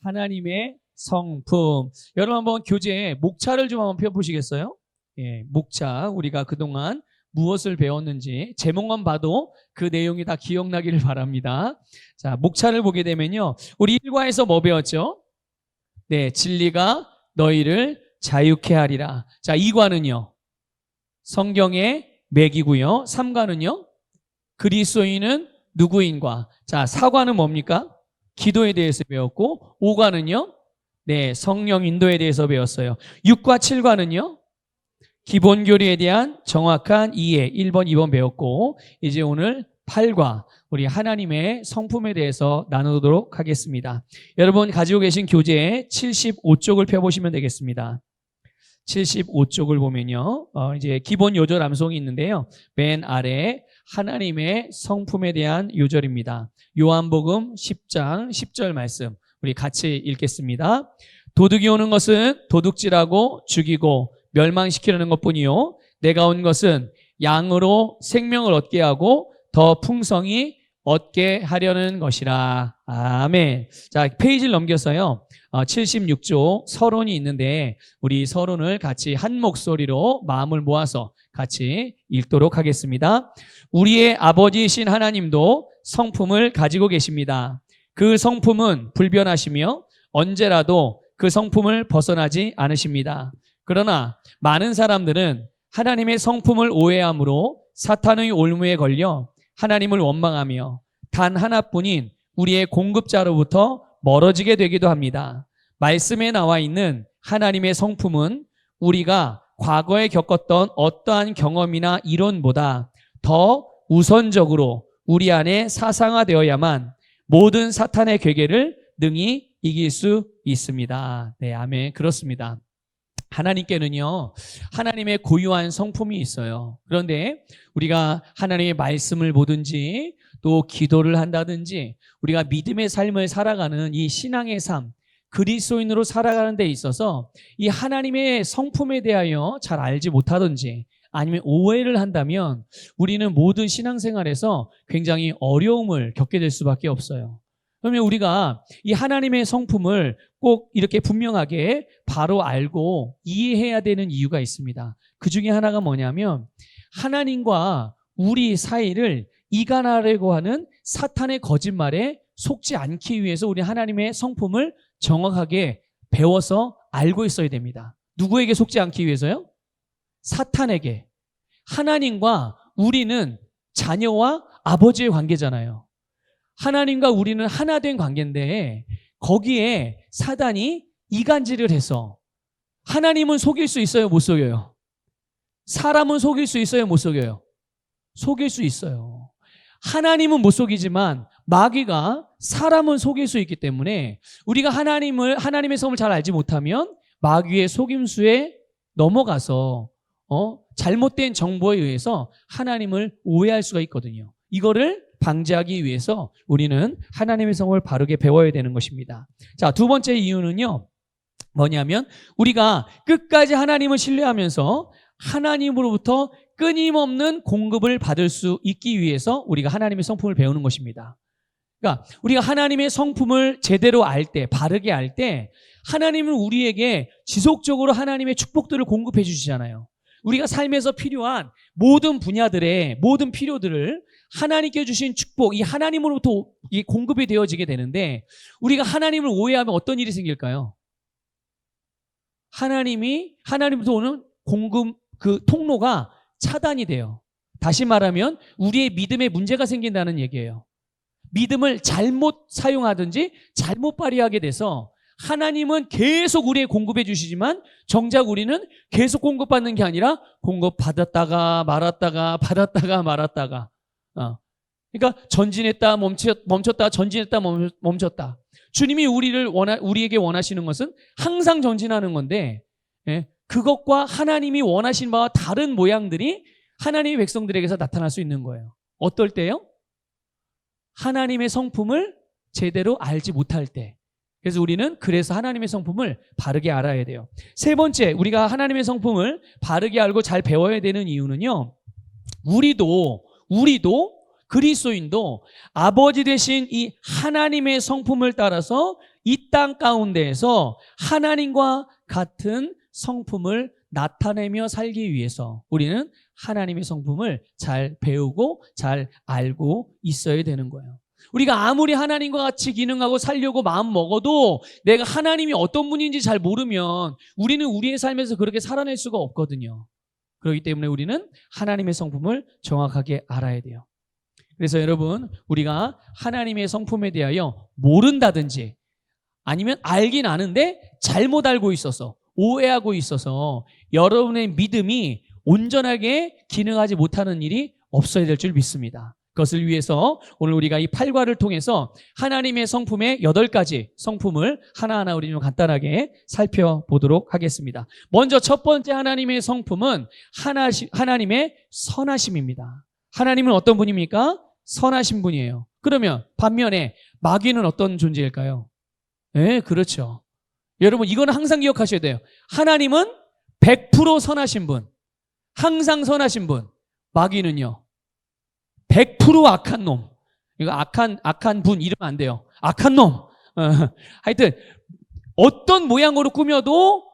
하나님의 성품. 여러분 한번 교재에 목차를 좀 한번 펴보시겠어요? 예, 목차. 우리가 그동안 무엇을 배웠는지 제목만 봐도 그 내용이 다 기억나기를 바랍니다. 자, 목차를 보게 되면요. 우리 1과에서 뭐 배웠죠? 네, 진리가 너희를 자유케 하리라. 자, 2과는요. 성경의 맥이고요. 3과는요. 그리스도인은 누구인가? 자, 4과는 뭡니까? 기도에 대해서 배웠고 5과는요. 네, 성령 인도에 대해서 배웠어요. 6과 7과는요. 기본 교리에 대한 정확한 이해 1번, 2번 배웠고 이제 오늘 8과 우리 하나님의 성품에 대해서 나누도록 하겠습니다. 여러분 가지고 계신 교재에 75쪽을 펴보시면 되겠습니다. 75쪽을 보면요. 이제 기본 요절 암송이 있는데요. 맨 아래 하나님의 성품에 대한 요절입니다. 요한복음 10장 10절 말씀 우리 같이 읽겠습니다. 도둑이 오는 것은 도둑질하고 죽이고 멸망시키려는 것뿐이요. 내가 온 것은 양으로 생명을 얻게 하고 더 풍성히 얻게 하려는 것이라. 아멘. 자, 페이지를 넘겨서요. 76쪽 서론이 있는데 우리 서론을 같이 한 목소리로 마음을 모아서 같이 읽도록 하겠습니다. 우리의 아버지이신 하나님도 성품을 가지고 계십니다. 그 성품은 불변하시며 언제라도 그 성품을 벗어나지 않으십니다. 그러나 많은 사람들은 하나님의 성품을 오해함으로 사탄의 올무에 걸려 하나님을 원망하며 단 하나뿐인 우리의 공급자로부터 멀어지게 되기도 합니다. 말씀에 나와 있는 하나님의 성품은 우리가 과거에 겪었던 어떠한 경험이나 이론보다 더 우선적으로 우리 안에 사상화되어야만 모든 사탄의 괴계를 능히 이길 수 있습니다. 네, 아멘. 그렇습니다. 하나님께는요, 하나님의 고유한 성품이 있어요. 그런데 우리가 하나님의 말씀을 보든지 또 기도를 한다든지 우리가 믿음의 삶을 살아가는 이 신앙의 삶, 그리스도인으로 살아가는 데 있어서 이 하나님의 성품에 대하여 잘 알지 못하든지 아니면 오해를 한다면 우리는 모든 신앙생활에서 굉장히 어려움을 겪게 될 수밖에 없어요. 그러면 우리가 이 하나님의 성품을 꼭 이렇게 분명하게 바로 알고 이해해야 되는 이유가 있습니다. 그 중에 하나가 뭐냐면 하나님과 우리 사이를 이간하려고 하는 사탄의 거짓말에 속지 않기 위해서 우리 하나님의 성품을 정확하게 배워서 알고 있어야 됩니다. 누구에게 속지 않기 위해서요? 사탄에게. 하나님과 우리는 자녀와 아버지의 관계잖아요. 하나님과 우리는 하나 된 관계인데 거기에 사단이 이간질을 해서 하나님은 속일 수 있어요? 못 속여요? 사람은 속일 수 있어요? 못 속여요? 속일 수 있어요. 하나님은 못 속이지만 마귀가 사람은 속일 수 있기 때문에 우리가 하나님의 성을 잘 알지 못하면 마귀의 속임수에 넘어가서 잘못된 정보에 의해서 하나님을 오해할 수가 있거든요. 이거를 방지하기 위해서 우리는 하나님의 성을 바르게 배워야 되는 것입니다. 자, 두 번째 이유는요. 뭐냐면 우리가 끝까지 하나님을 신뢰하면서 하나님으로부터 끊임없는 공급을 받을 수 있기 위해서 우리가 하나님의 성품을 배우는 것입니다. 그러니까 우리가 하나님의 성품을 제대로 알 때, 바르게 알 때 하나님은 우리에게 지속적으로 하나님의 축복들을 공급해 주시잖아요. 우리가 삶에서 필요한 모든 분야들의 모든 필요들을 하나님께 주신 축복, 이 하나님으로부터 이 공급이 되어지게 되는데 우리가 하나님을 오해하면 어떤 일이 생길까요? 하나님으로부터 오는 공급 그 통로가 차단이 돼요. 다시 말하면 우리의 믿음에 문제가 생긴다는 얘기예요. 믿음을 잘못 사용하든지 잘못 발휘하게 돼서 하나님은 계속 우리의 공급해 주시지만 정작 우리는 계속 공급받는 게 아니라 공급받았다가 말았다가 받았다가 말았다가 그러니까 전진했다 멈췄다 전진했다 멈췄다. 주님이 우리에게 원하시는 것은 항상 전진하는 건데 그것과 하나님이 원하시는 바와 다른 모양들이 하나님의 백성들에게서 나타날 수 있는 거예요. 어떨 때요? 하나님의 성품을 제대로 알지 못할 때. 그래서 우리는 그래서 하나님의 성품을 바르게 알아야 돼요. 세 번째, 우리가 하나님의 성품을 바르게 알고 잘 배워야 되는 이유는요. 우리도 그리스도인도 아버지 되신 이 하나님의 성품을 따라서 이 땅 가운데에서 하나님과 같은 성품을 나타내며 살기 위해서 우리는 하나님의 성품을 잘 배우고 잘 알고 있어야 되는 거예요. 우리가 아무리 하나님과 같이 기능하고 살려고 마음 먹어도 내가 하나님이 어떤 분인지 잘 모르면 우리는 우리의 삶에서 그렇게 살아낼 수가 없거든요. 그렇기 때문에 우리는 하나님의 성품을 정확하게 알아야 돼요. 그래서 여러분, 우리가 하나님의 성품에 대하여 모른다든지 아니면 알긴 아는데 잘못 알고 있어서 오해하고 있어서 여러분의 믿음이 온전하게 기능하지 못하는 일이 없어야 될 줄 믿습니다. 그것을 위해서 오늘 우리가 이 8과를 통해서 하나님의 성품의 8가지 성품을 하나하나 우리 좀 간단하게 살펴보도록 하겠습니다. 먼저 첫 번째 하나님의 성품은 하나님의 선하심입니다. 하나님은 어떤 분입니까? 선하신 분이에요. 그러면 반면에 마귀는 어떤 존재일까요? 네, 그렇죠. 여러분, 이거는 항상 기억하셔야 돼요. 하나님은 100% 선하신 분, 항상 선하신 분. 마귀는요, 100% 악한 놈. 이거 악한 분 이러면 안 돼요. 악한 놈. 하여튼 어떤 모양으로 꾸며도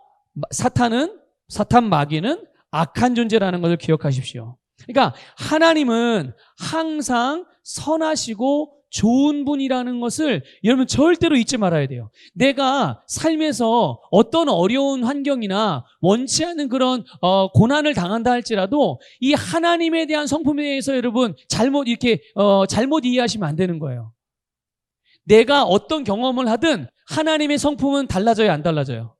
사탄 마귀는 악한 존재라는 것을 기억하십시오. 그러니까 하나님은 항상 선하시고 좋은 분이라는 것을 여러분 절대로 잊지 말아야 돼요. 내가 삶에서 어떤 어려운 환경이나 원치 않는 그런 고난을 당한다 할지라도 이 하나님에 대한 성품에 대해서 여러분 잘못 이해하시면 안 되는 거예요. 내가 어떤 경험을 하든 하나님의 성품은 달라져요, 안 달라져요?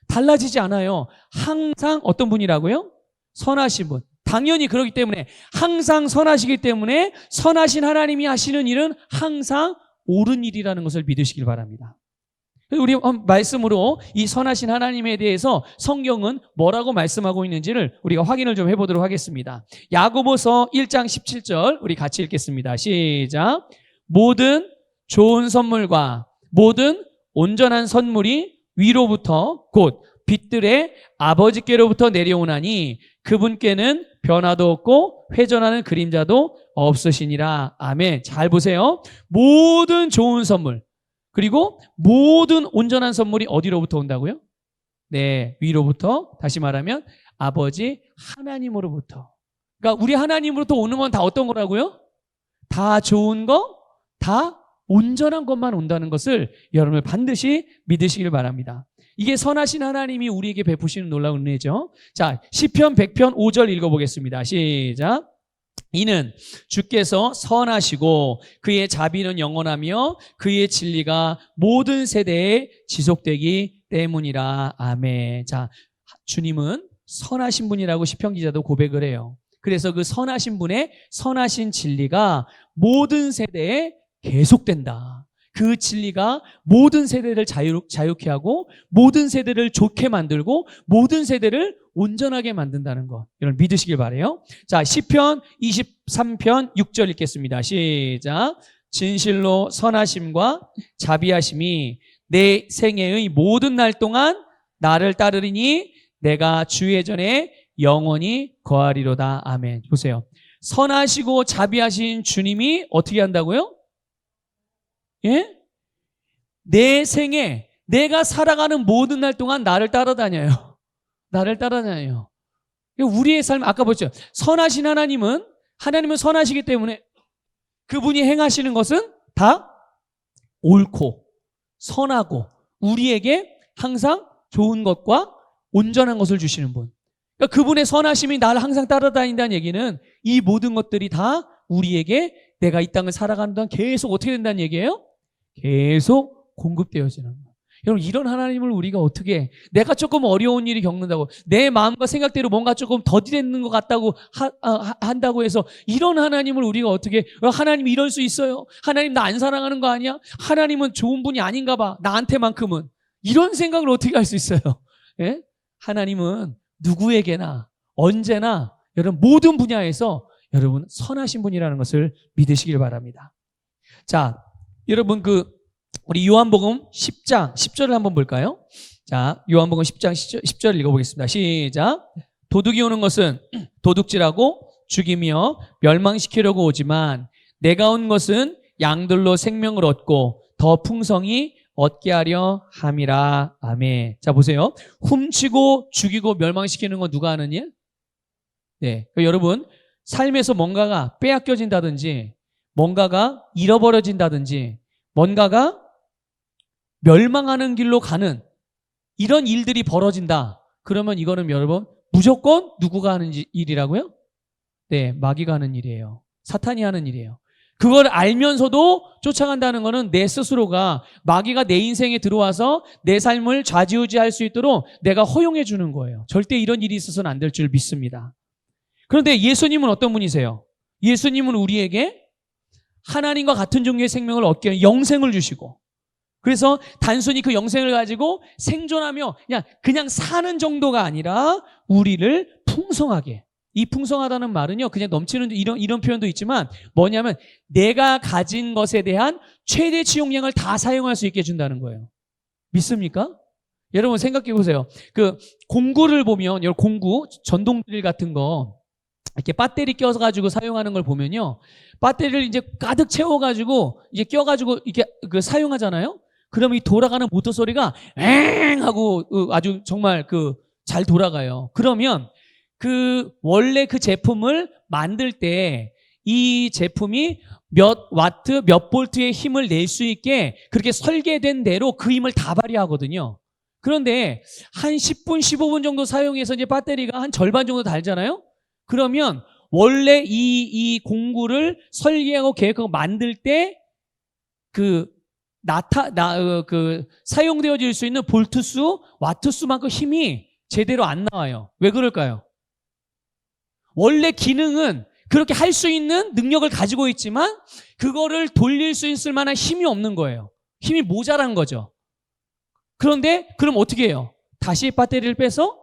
달라지지 않아요. 항상 어떤 분이라고요? 선하신 분. 당연히 그렇기 때문에 항상 선하시기 때문에 선하신 하나님이 하시는 일은 항상 옳은 일이라는 것을 믿으시길 바랍니다. 우리 말씀으로 이 선하신 하나님에 대해서 성경은 뭐라고 말씀하고 있는지를 우리가 확인을 좀 해보도록 하겠습니다. 야고보서 1장 17절 우리 같이 읽겠습니다. 시작. 모든 좋은 선물과 모든 온전한 선물이 위로부터 곧 빛들의 아버지께로부터 내려오나니 그분께는 변화도 없고 회전하는 그림자도 없으시니라. 아멘. 잘 보세요. 모든 좋은 선물 그리고 모든 온전한 선물이 어디로부터 온다고요? 네, 위로부터. 다시 말하면 아버지 하나님으로부터. 그러니까 우리 하나님으로부터 오는 건 다 어떤 거라고요? 다 좋은 거, 다 온전한 것만 온다는 것을 여러분을 반드시 믿으시길 바랍니다. 이게 선하신 하나님이 우리에게 베푸시는 놀라운 은혜죠. 자, 시편 100편 5절 읽어보겠습니다. 시작. 이는 주께서 선하시고 그의 자비는 영원하며 그의 진리가 모든 세대에 지속되기 때문이라. 아멘. 자, 주님은 선하신 분이라고 시편 기자도 고백을 해요. 그래서 그 선하신 분의 선하신 진리가 모든 세대에 계속된다. 그 진리가 모든 세대를 자유케 하고 모든 세대를 좋게 만들고 모든 세대를 온전하게 만든다는 것. 여러분 믿으시길 바라요. 자, 시편 23편 6절 읽겠습니다. 시작. 진실로 선하심과 자비하심이 내 생애의 모든 날 동안 나를 따르리니 내가 주의 전에 영원히 거하리로다. 아멘. 보세요. 선하시고 자비하신 주님이 어떻게 한다고요? 예? 내 생에 내가 살아가는 모든 날 동안 나를 따라다녀요. 나를 따라다녀요. 우리의 삶 아까 보셨죠? 선하신 하나님은 선하시기 때문에 그분이 행하시는 것은 다 옳고 선하고 우리에게 항상 좋은 것과 온전한 것을 주시는 분. 그러니까 그분의 선하심이 나를 항상 따라다닌다는 얘기는 이 모든 것들이 다 우리에게 내가 이 땅을 살아가는 동안 계속 어떻게 된다는 얘기예요? 계속 공급되어지는 거예요. 여러분 이런 하나님을 우리가 어떻게 내가 조금 어려운 일이 겪는다고 내 마음과 생각대로 뭔가 조금 더디되는 것 같다고 한다고 해서 이런 하나님을 우리가 어떻게 하나님 이럴 수 있어요? 하나님 나 안 사랑하는 거 아니야? 하나님은 좋은 분이 아닌가 봐. 나한테만큼은. 이런 생각을 어떻게 할 수 있어요? 예? 하나님은 누구에게나 언제나 여러분 모든 분야에서 여러분 선하신 분이라는 것을 믿으시길 바랍니다. 자, 여러분 우리 요한복음 10장 10절을 한번 볼까요? 자, 요한복음 10장 10절 읽어보겠습니다. 시작. 도둑이 오는 것은 도둑질하고 죽이며 멸망시키려고 오지만 내가 온 것은 양들로 생명을 얻고 더 풍성히 얻게 하려 함이라. 아멘. 자, 보세요. 훔치고 죽이고 멸망시키는 건 누가 하는 일? 네. 그러니까 여러분, 삶에서 뭔가가 빼앗겨진다든지, 뭔가가 잃어버려진다든지, 뭔가가 멸망하는 길로 가는 이런 일들이 벌어진다. 그러면 이거는 여러분, 무조건 누구가 하는 일이라고요? 네, 마귀가 하는 일이에요. 사탄이 하는 일이에요. 그걸 알면서도 쫓아간다는 것은 내 스스로가 마귀가 내 인생에 들어와서 내 삶을 좌지우지할 수 있도록 내가 허용해 주는 거예요. 절대 이런 일이 있어서는 안 될 줄 믿습니다. 그런데 예수님은 어떤 분이세요? 예수님은 우리에게 하나님과 같은 종류의 생명을 얻게 하는 영생을 주시고, 그래서 단순히 그 영생을 가지고 생존하며 그냥 사는 정도가 아니라 우리를 풍성하게, 이 풍성하다는 말은요, 그냥 넘치는 이런 표현도 있지만 뭐냐면 내가 가진 것에 대한 최대치 용량을 다 사용할 수 있게 해준다는 거예요. 믿습니까? 여러분 생각해 보세요. 그 공구를 보면, 여러분 공구, 전동드릴 같은 거 이렇게 배터리 껴가지고 사용하는 걸 보면요, 배터리를 이제 가득 채워가지고 이제 껴가지고 이렇게 사용하잖아요. 그러면 이 돌아가는 모터 소리가 엥 하고 아주 정말 잘 돌아가요. 그러면 원래 그 제품을 만들 때 이 제품이 몇 와트, 몇 볼트의 힘을 낼 수 있게 그렇게 설계된 대로 그 힘을 다 발휘하거든요. 그런데 한 10분, 15분 정도 사용해서 이제 배터리가 한 절반 정도 달잖아요? 그러면 원래 이 공구를 설계하고 계획하고 만들 때 사용되어질 수 있는 볼트 수, 와트 수만큼 힘이 제대로 안 나와요. 왜 그럴까요? 원래 기능은 그렇게 할 수 있는 능력을 가지고 있지만 그거를 돌릴 수 있을 만한 힘이 없는 거예요. 힘이 모자란 거죠. 그런데 그럼 어떻게 해요? 다시 배터리를 빼서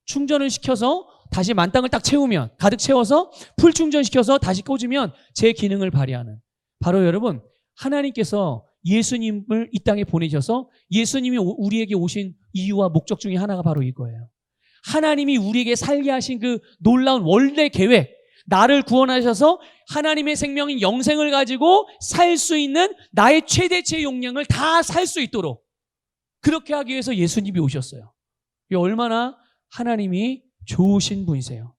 충전을 시켜서 다시 만땅을 딱 채우면, 가득 채워서 풀 충전시켜서 다시 꽂으면 제 기능을 발휘하는, 바로 여러분 하나님께서 예수님을 이 땅에 보내셔서 예수님이 우리에게 오신 이유와 목적 중에 하나가 바로 이거예요. 하나님이 우리에게 살게 하신 그 놀라운 원래 계획, 나를 구원하셔서 하나님의 생명인 영생을 가지고 살 수 있는 나의 최대치의 용량을 다 살 수 있도록 그렇게 하기 위해서 예수님이 오셨어요. 이게 얼마나 하나님이 좋으신 분이세요.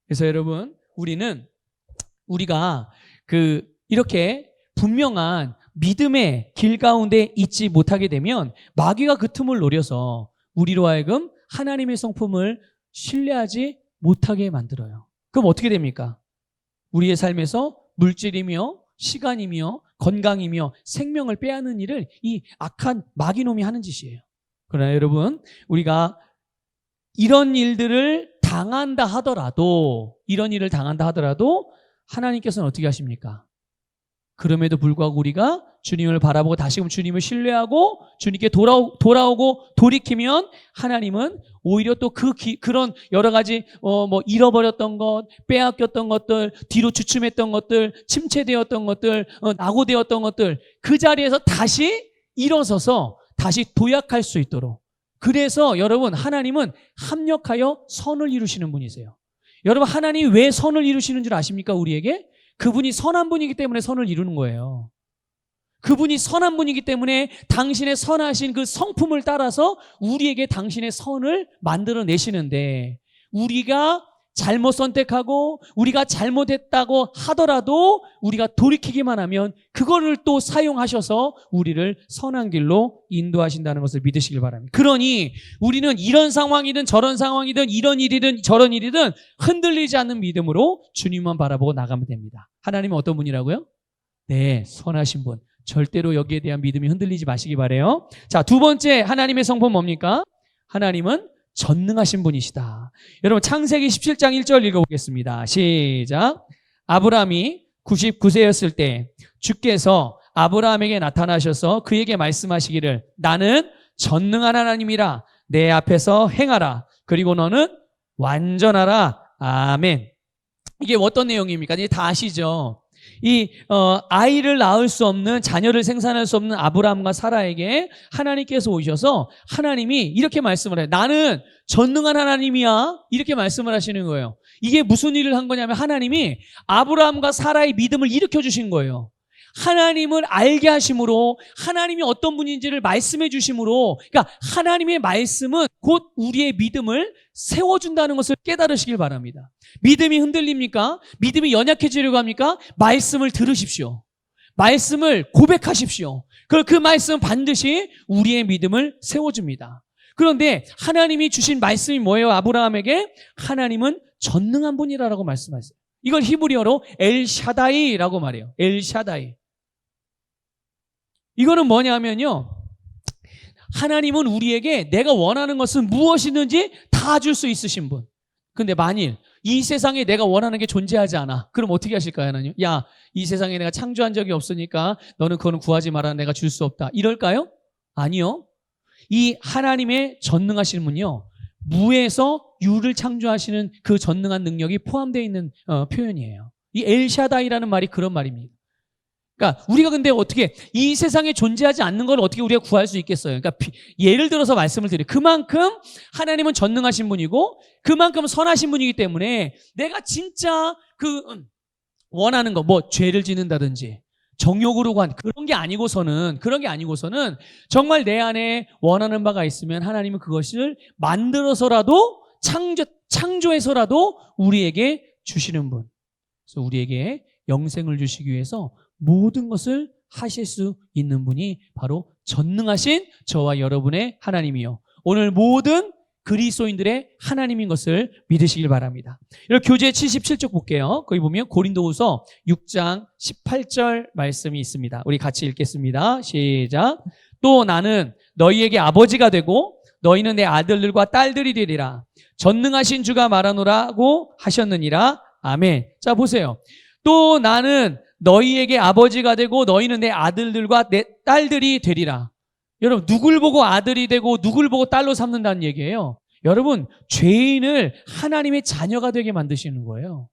그래서 여러분, 우리가 이렇게 분명한 믿음의 길 가운데 있지 못하게 되면 마귀가 그 틈을 노려서 우리로 하여금 하나님의 성품을 신뢰하지 못하게 만들어요. 그럼 어떻게 됩니까? 우리의 삶에서 물질이며 시간이며 건강이며 생명을 빼앗는 일을 이 악한 마귀놈이 하는 짓이에요. 그러나 여러분, 우리가 이런 일들을 당한다 하더라도 하나님께서는 어떻게 하십니까? 그럼에도 불구하고 우리가 주님을 바라보고 다시금 주님을 신뢰하고 주님께 돌아오고 돌이키면 하나님은 오히려 또 그런 여러 가지 잃어버렸던 것, 빼앗겼던 것들, 뒤로 주춤했던 것들, 침체되었던 것들, 낙오되었던 것들, 그 자리에서 다시 일어서서 다시 도약할 수 있도록. 그래서 여러분, 하나님은 합력하여 선을 이루시는 분이세요. 여러분, 하나님이 왜 선을 이루시는 줄 아십니까? 우리에게? 그분이 선한 분이기 때문에 선을 이루는 거예요. 그분이 선한 분이기 때문에 당신의 선하신 그 성품을 따라서 우리에게 당신의 선을 만들어 내시는데, 우리가 잘못 선택하고 우리가 잘못했다고 하더라도 우리가 돌이키기만 하면 그거를 또 사용하셔서 우리를 선한 길로 인도하신다는 것을 믿으시길 바랍니다. 그러니 우리는 이런 상황이든 저런 상황이든 이런 일이든 저런 일이든 흔들리지 않는 믿음으로 주님만 바라보고 나가면 됩니다. 하나님은 어떤 분이라고요? 네, 선하신 분. 절대로 여기에 대한 믿음이 흔들리지 마시기 바라요. 자, 두 번째 하나님의 성품 뭡니까? 하나님은 전능하신 분이시다. 여러분, 창세기 17장 1절 읽어보겠습니다. 시작. 아브라함이 99세였을 때 주께서 아브라함에게 나타나셔서 그에게 말씀하시기를, 나는 전능한 하나님이라, 내 앞에서 행하라, 그리고 너는 완전하라. 아멘. 이게 어떤 내용입니까? 이제 다 아시죠? 아이를 낳을 수 없는, 자녀를 생산할 수 없는 아브라함과 사라에게 하나님께서 오셔서 하나님이 이렇게 말씀을 해요. 나는 전능한 하나님이야. 이렇게 말씀을 하시는 거예요. 이게 무슨 일을 한 거냐면 하나님이 아브라함과 사라의 믿음을 일으켜 주신 거예요. 하나님을 알게 하심으로 하나님이 어떤 분인지를 말씀해 주심으로, 그러니까 하나님의 말씀은 곧 우리의 믿음을 세워준다는 것을 깨달으시길 바랍니다. 믿음이 흔들립니까? 믿음이 연약해지려고 합니까? 말씀을 들으십시오. 말씀을 고백하십시오. 그 말씀은 반드시 우리의 믿음을 세워줍니다. 그런데 하나님이 주신 말씀이 뭐예요? 아브라함에게 하나님은 전능한 분이라고 말씀하세요. 이걸 히브리어로 엘샤다이라고 말해요. 엘샤다이. 이거는 뭐냐면요, 하나님은 우리에게 내가 원하는 것은 무엇이든지 다 줄 수 있으신 분. 근데 만일 이 세상에 내가 원하는 게 존재하지 않아, 그럼 어떻게 하실까요? 하나님, 야, 이 세상에 내가 창조한 적이 없으니까 너는 그거는 구하지 마라, 내가 줄 수 없다, 이럴까요? 아니요. 이 하나님의 전능하신 분이요, 무에서 유를 창조하시는 그 전능한 능력이 포함되어 있는 표현이에요. 이 엘샤다이라는 말이 그런 말입니다. 그러니까 우리가 근데 어떻게 이 세상에 존재하지 않는 걸 어떻게 우리가 구할 수 있겠어요? 그러니까 예를 들어서 말씀을 드려요. 그만큼 하나님은 전능하신 분이고 그만큼 선하신 분이기 때문에 내가 진짜 원하는 거, 뭐 죄를 짓는다든지 정욕으로 그런 게 아니고서는 정말 내 안에 원하는 바가 있으면 하나님은 그것을 만들어서라도 창조해서라도 우리에게 주시는 분. 그래서 우리에게 영생을 주시기 위해서 모든 것을 하실 수 있는 분이 바로 전능하신 저와 여러분의 하나님이요, 오늘 모든 그리스도인들의 하나님인 것을 믿으시길 바랍니다. 이렇게 교재 77쪽 볼게요. 거기 보면 고린도후서 6장 18절 말씀이 있습니다. 우리 같이 읽겠습니다. 시작. 또 나는 너희에게 아버지가 되고 너희는 내 아들들과 딸들이 되리라. 전능하신 주가 말하노라고 하셨느니라. 아멘. 자, 보세요. 또 나는 너희에게 아버지가 되고 너희는 내 아들들과 내 딸들이 되리라. 여러분, 누굴 보고 아들이 되고 누굴 보고 딸로 삼는다는 얘기예요. 여러분, 죄인을 하나님의 자녀가 되게 만드시는 거예요.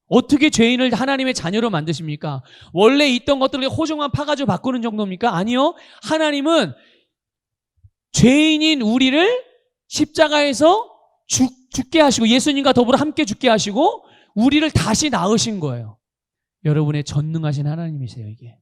어떻게 죄인을 하나님의 자녀로 만드십니까? 원래 있던 것들을 호종만 파가지고 바꾸는 정도입니까? 아니요. 하나님은 죄인인 우리를 십자가에서 죽게 하시고 예수님과 더불어 함께 죽게 하시고 우리를 다시 낳으신 거예요. 여러분의 전능하신 하나님이세요, 이게.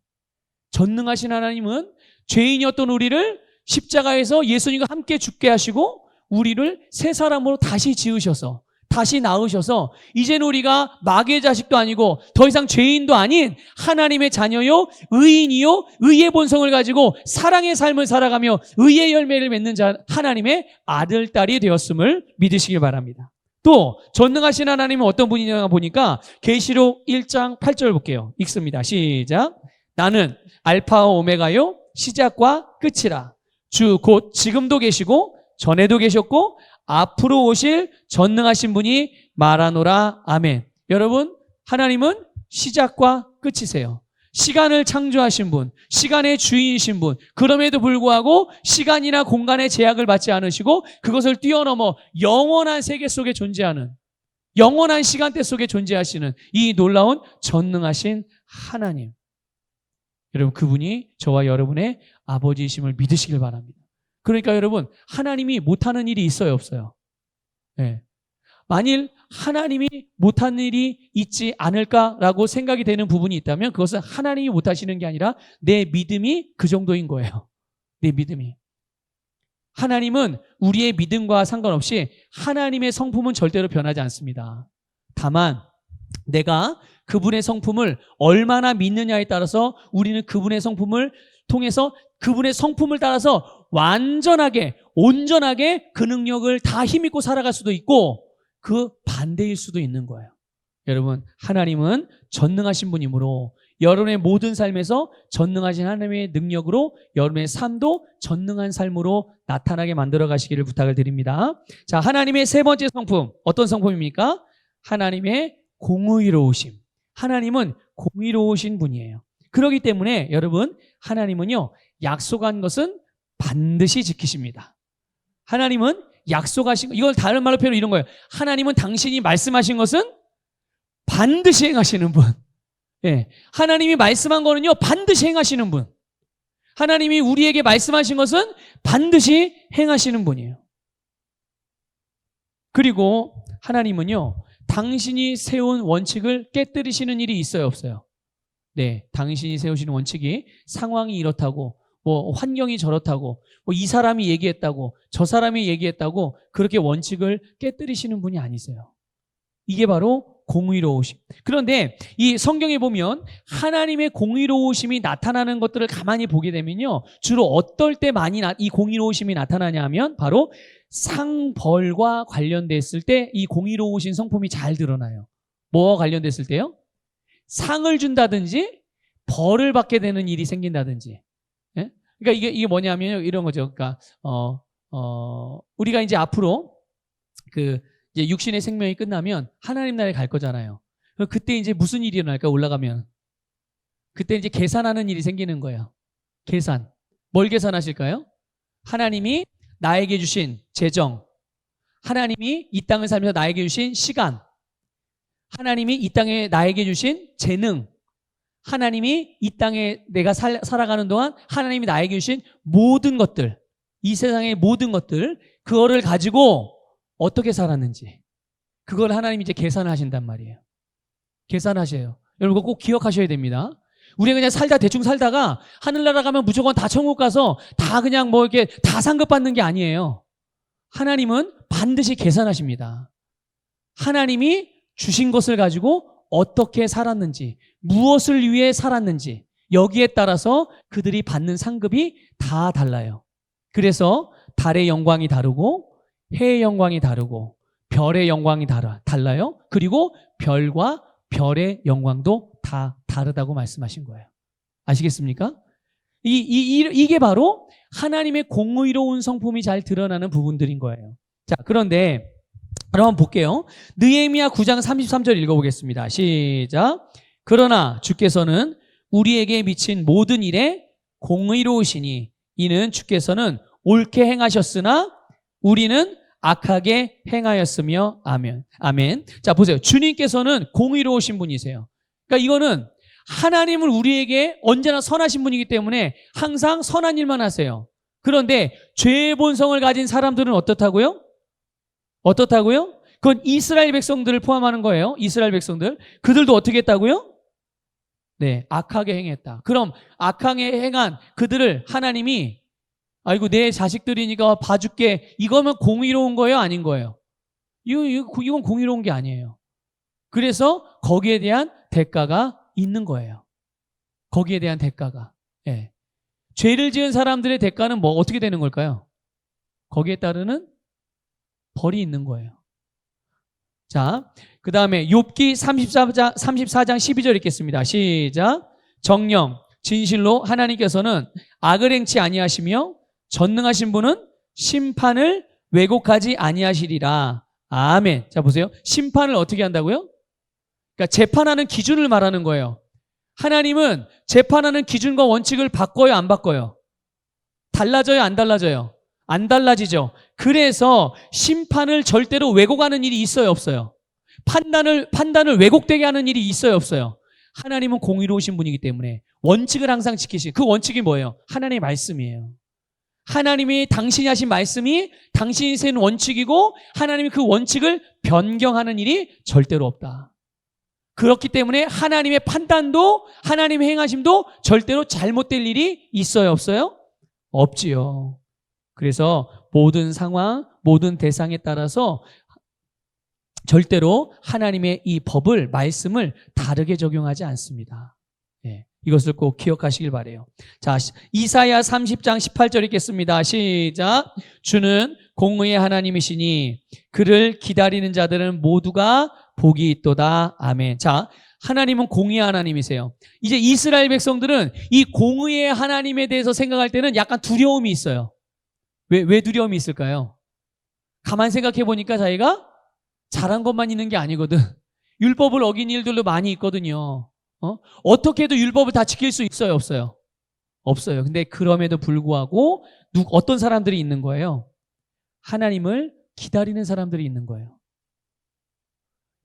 전능하신 하나님은 죄인이었던 우리를 십자가에서 예수님과 함께 죽게 하시고 우리를 새 사람으로 다시 지으셔서 다시 낳으셔서 이제는 우리가 마귀의 자식도 아니고 더 이상 죄인도 아닌 하나님의 자녀요, 의인이요, 의의 본성을 가지고 사랑의 삶을 살아가며 의의 열매를 맺는 하나님의 아들, 딸이 되었음을 믿으시길 바랍니다. 또 전능하신 하나님은 어떤 분이냐 보니까 계시록 1장 8절 볼게요. 읽습니다. 시작. 나는 알파와 오메가요 시작과 끝이라. 주 곧 지금도 계시고 전에도 계셨고 앞으로 오실 전능하신 분이 말하노라. 아멘. 여러분, 하나님은 시작과 끝이세요. 시간을 창조하신 분, 시간의 주인이신 분, 그럼에도 불구하고 시간이나 공간의 제약을 받지 않으시고 그것을 뛰어넘어 영원한 세계 속에 존재하는, 영원한 시간대 속에 존재하시는 이 놀라운 전능하신 하나님. 여러분, 그분이 저와 여러분의 아버지이심을 믿으시길 바랍니다. 그러니까 여러분, 하나님이 못하는 일이 있어요, 없어요? 네. 만일 하나님이 못하는 일이 있지 않을까라고 생각이 되는 부분이 있다면 그것은 하나님이 못하시는 게 아니라 내 믿음이 그 정도인 거예요. 내 믿음이. 하나님은 우리의 믿음과 상관없이 하나님의 성품은 절대로 변하지 않습니다. 다만 내가 그분의 성품을 얼마나 믿느냐에 따라서 우리는 그분의 성품을 통해서 그분의 성품을 따라서 완전하게, 온전하게 그 능력을 다 힘입고 살아갈 수도 있고 그 반대일 수도 있는 거예요. 여러분, 하나님은 전능하신 분이므로 여러분의 모든 삶에서 전능하신 하나님의 능력으로 여러분의 삶도 전능한 삶으로 나타나게 만들어 가시기를 부탁을 드립니다. 자, 하나님의 세 번째 성품, 어떤 성품입니까? 하나님의 공의로우심. 하나님은 공의로우신 분이에요. 그렇기 때문에 여러분, 하나님은요, 약속한 것은 반드시 지키십니다. 하나님은 약속하신 것, 이걸 다른 말로 표현하면 이런 거예요. 하나님은 당신이 말씀하신 것은 반드시 행하시는 분. 예, 하나님이 말씀한 거는요, 반드시 행하시는 분. 하나님이 우리에게 말씀하신 것은 반드시 행하시는 분이에요. 그리고 하나님은요, 당신이 세운 원칙을 깨뜨리시는 일이 있어요, 없어요? 네, 당신이 세우시는 원칙이 상황이 이렇다고, 뭐 환경이 저렇다고, 뭐 이 사람이 얘기했다고, 저 사람이 얘기했다고 그렇게 원칙을 깨뜨리시는 분이 아니세요. 이게 바로 공의로우심. 그런데 이 성경에 보면 하나님의 공의로우심이 나타나는 것들을 가만히 보게 되면요, 주로 어떨 때 많이 이 공의로우심이 나타나냐 하면 바로 상벌과 관련됐을 때 이 공의로우신 성품이 잘 드러나요. 뭐와 관련됐을 때요? 상을 준다든지 벌을 받게 되는 일이 생긴다든지. 예? 그러니까 이게 뭐냐면 이런 거죠. 그러니까 우리가 이제 앞으로 이제 육신의 생명이 끝나면 하나님 나라에 갈 거잖아요. 그때 이제 무슨 일이 일어날까? 올라가면 그때 이제 계산하는 일이 생기는 거예요. 계산. 뭘 계산하실까요? 하나님이 나에게 주신 재정, 하나님이 이 땅을 살면서 나에게 주신 시간, 하나님이 이 땅에 나에게 주신 재능, 하나님이 이 땅에 내가 살아가는 동안 하나님이 나에게 주신 모든 것들, 이 세상의 모든 것들, 그거를 가지고 어떻게 살았는지, 그걸 하나님이 이제 계산을 하신단 말이에요. 계산하셔요. 여러분 그거 꼭 기억하셔야 됩니다. 우리가 그냥 대충 살다가 하늘나라 가면 무조건 다 천국 가서 다 그냥 뭐 이렇게 다 상급받는 게 아니에요. 하나님은 반드시 계산하십니다. 하나님이 주신 것을 가지고 어떻게 살았는지, 무엇을 위해 살았는지, 여기에 따라서 그들이 받는 상급이 다 달라요. 그래서 달의 영광이 다르고 해의 영광이 다르고 별의 영광이 달라요. 그리고 별과 별의 영광도 다 다르다고 말씀하신 거예요. 아시겠습니까? 이게 바로 하나님의 공의로운 성품이 잘 드러나는 부분들인 거예요. 자, 그런데 한번 볼게요. 느헤미야 9장 33절 읽어보겠습니다. 시작. 그러나 주께서는 우리에게 미친 모든 일에 공의로우시니 이는 주께서는 옳게 행하셨으나 우리는 악하게 행하였으며. 아멘. 아멘. 자, 보세요. 주님께서는 공의로우신 분이세요. 그러니까 이거는 하나님은 우리에게 언제나 선하신 분이기 때문에 항상 선한 일만 하세요. 그런데 죄의 본성을 가진 사람들은 어떻다고요? 어떻다고요? 그건 이스라엘 백성들을 포함하는 거예요. 이스라엘 백성들. 그들도 어떻게 했다고요? 네, 악하게 행했다. 그럼 악하게 행한 그들을 하나님이 아이고 내 자식들이니까 봐줄게. 이거면 공의로운 거예요? 아닌 거예요? 이건 공의로운 게 아니에요. 그래서 거기에 대한 대가가 있는 거예요. 거기에 대한 대가가. 예. 죄를 지은 사람들의 대가는 뭐 어떻게 되는 걸까요? 거기에 따르는 벌이 있는 거예요. 자, 그 다음에 욥기 34장 12절 읽겠습니다. 시작. 정녕 진실로 하나님께서는 악을 행치 아니하시며 전능하신 분은 심판을 왜곡하지 아니하시리라. 아멘. 자, 보세요. 심판을 어떻게 한다고요? 그러니까 재판하는 기준을 말하는 거예요. 하나님은 재판하는 기준과 원칙을 바꿔요, 안 바꿔요? 달라져요, 안 달라져요? 안 달라지죠. 그래서 심판을 절대로 왜곡하는 일이 있어요, 없어요? 판단을 왜곡되게 하는 일이 있어요, 없어요? 하나님은 공의로우신 분이기 때문에 원칙을 항상 지키시고, 그 원칙이 뭐예요? 하나님의 말씀이에요. 하나님이 당신이 하신 말씀이 당신이 세운 원칙이고 하나님이 그 원칙을 변경하는 일이 절대로 없다. 그렇기 때문에 하나님의 판단도 하나님의 행하심도 절대로 잘못될 일이 있어요, 없어요? 없지요. 그래서 모든 상황, 모든 대상에 따라서 절대로 하나님의 이 법을, 말씀을 다르게 적용하지 않습니다. 예, 이것을 꼭 기억하시길 바라요. 자, 이사야 30장 18절 읽겠습니다. 시작. 주는 공의의 하나님이시니 그를 기다리는 자들은 모두가 복이 있도다. 아멘. 자, 하나님은 공의의 하나님이세요. 이제 이스라엘 백성들은 이 공의의 하나님에 대해서 생각할 때는 약간 두려움이 있어요. 왜 두려움이 있을까요? 가만 생각해 보니까 자기가 잘한 것만 있는 게 아니거든. 율법을 어긴 일들도 많이 있거든요. 어떻게 해도 율법을 다 지킬 수 있어요, 없어요? 없어요. 근데 그럼에도 불구하고 어떤 사람들이 있는 거예요? 하나님을 기다리는 사람들이 있는 거예요.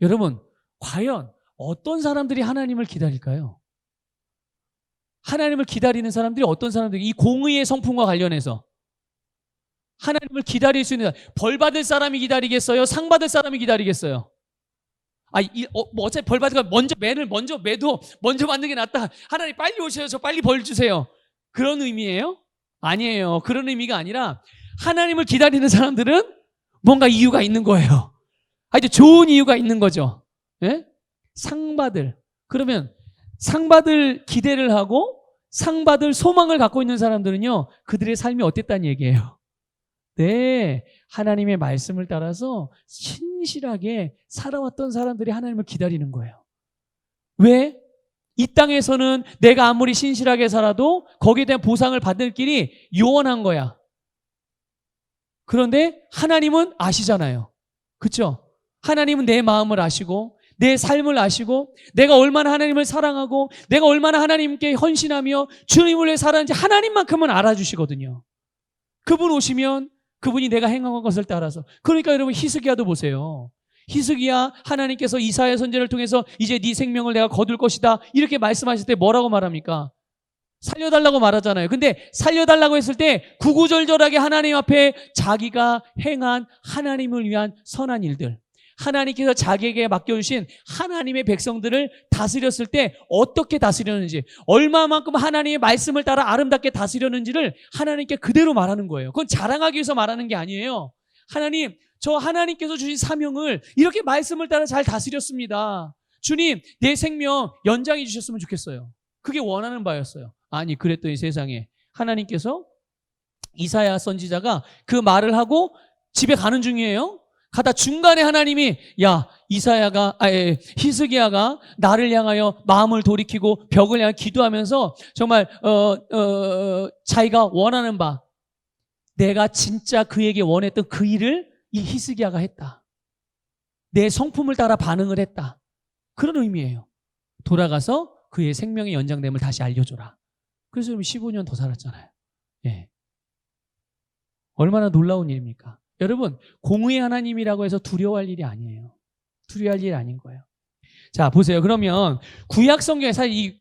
여러분, 과연 어떤 사람들이 하나님을 기다릴까요? 하나님을 기다리는 사람들이 어떤 사람들이 이 공의의 성품과 관련해서 하나님을 기다릴 수 있는, 벌 받을 사람이 기다리겠어요? 상 받을 사람이 기다리겠어요? 뭐 어차피 벌 받을 거 매도 먼저 받는 게 낫다. 하나님 빨리 오셔요. 저 빨리 벌 주세요. 그런 의미예요? 아니에요. 그런 의미가 아니라 하나님을 기다리는 사람들은 뭔가 이유가 있는 거예요. 아주 좋은 이유가 있는 거죠. 예? 그러면 상 받을 기대를 하고 상 받을 소망을 갖고 있는 사람들은요, 그들의 삶이 어땠다는 얘기예요. 네, 하나님의 말씀을 따라서 신실하게 살아왔던 사람들이 하나님을 기다리는 거예요. 왜? 이 땅에서는 내가 아무리 신실하게 살아도 거기에 대한 보상을 받을 길이 요원한 거야. 그런데 하나님은 아시잖아요. 그렇죠? 하나님은 내 마음을 아시고 내 삶을 아시고 내가 얼마나 하나님을 사랑하고 내가 얼마나 하나님께 헌신하며 주님을 위해 살았는지 하나님만큼은 알아주시거든요. 그분 오시면 그분이 내가 행한 것을 따라서. 그러니까 여러분 히스기야도 보세요. 히스기야 하나님께서 이사야 선지자를 통해서 이제 네 생명을 내가 거둘 것이다 이렇게 말씀하실 때 뭐라고 말합니까? 살려달라고 말하잖아요. 근데 살려달라고 했을 때 구구절절하게 하나님 앞에 자기가 행한 하나님을 위한 선한 일들, 하나님께서 자기에게 맡겨주신 하나님의 백성들을 다스렸을 때 어떻게 다스렸는지, 얼마만큼 하나님의 말씀을 따라 아름답게 다스렸는지를 하나님께 그대로 말하는 거예요. 그건 자랑하기 위해서 말하는 게 아니에요. 하나님, 저 하나님께서 주신 사명을 이렇게 말씀을 따라 잘 다스렸습니다. 주님, 내 생명 연장해 주셨으면 좋겠어요. 그게 원하는 바였어요. 아니, 그랬더니 세상에 하나님께서 이사야 선지자가 그 말을 하고 집에 가는 중이에요. 가다 중간에 하나님이 히스기야가 나를 향하여 마음을 돌이키고 벽을 향해 기도하면서 정말 자기가 원하는 바, 내가 진짜 그에게 원했던 그 일을 이 히스기야가 했다. 내 성품을 따라 반응을 했다. 그런 의미예요. 돌아가서 그의 생명의 연장됨을 다시 알려줘라. 그래서 15년 더 살았잖아요. 예. 얼마나 놀라운 일입니까? 여러분, 공의의 하나님이라고 해서 두려워할 일이 아니에요. 두려워할 일이 아닌 거예요. 자, 보세요. 그러면 구약 성경에 사실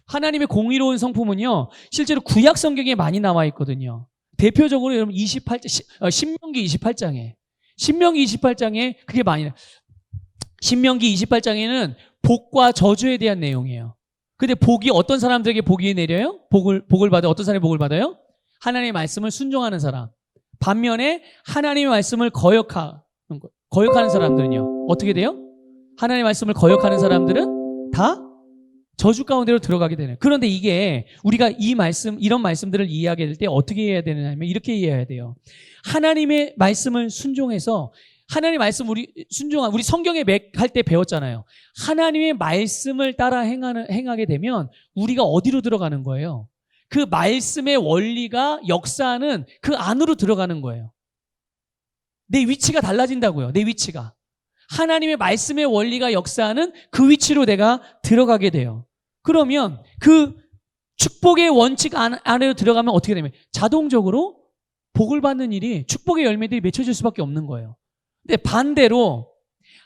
하나님의 공의로운 성품은요, 실제로 구약 성경에 많이 나와 있거든요. 대표적으로 여러분 신명기 28장에 그게 많이 나와요. 신명기 28장에는 복과 저주에 대한 내용이에요. 근데 복이 어떤 사람들에게 복이 내려요? 복을 받아요. 어떤 사람이 복을 받아요? 하나님의 말씀을 순종하는 사람. 반면에 하나님의 말씀을 거역하는 사람들은요, 어떻게 돼요? 하나님의 말씀을 거역하는 사람들은 다 저주 가운데로 들어가게 되네요. 그런데 이게 우리가 이런 말씀들을 이해하게 될 때 어떻게 해야 되느냐면 이렇게 이해해야 돼요. 하나님의 말씀을 순종해서 하나님의 말씀 우리 성경에 할 때 배웠잖아요. 하나님의 말씀을 따라 행하게 되면 우리가 어디로 들어가는 거예요? 그 말씀의 원리가 역사하는 그 안으로 들어가는 거예요. 내 위치가 달라진다고요. 내 위치가. 하나님의 말씀의 원리가 역사하는 그 위치로 내가 들어가게 돼요. 그러면 그 축복의 원칙 안으로 들어가면 어떻게 되냐면 자동적으로 복을 받는 일이, 축복의 열매들이 맺혀질 수밖에 없는 거예요. 근데 반대로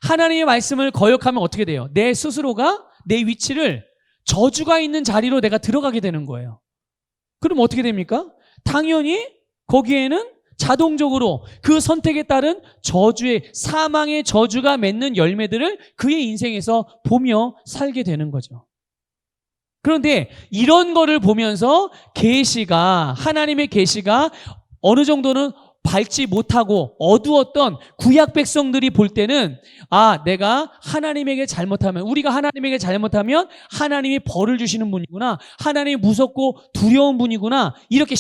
하나님의 말씀을 거역하면 어떻게 돼요? 내 스스로가 내 위치를 저주가 있는 자리로 내가 들어가게 되는 거예요. 그럼 어떻게 됩니까? 당연히 거기에는 자동적으로 그 선택에 따른 사망의 저주가 맺는 열매들을 그의 인생에서 보며 살게 되는 거죠. 그런데 이런 거를 보면서 하나님의 계시가 어느 정도는 밝지 못하고 어두웠던 구약 백성들이 볼 때는 우리가 하나님에게 잘못하면 하나님이 벌을 주시는 분이구나, 하나님이 무섭고 두려운 분이구나, 이렇게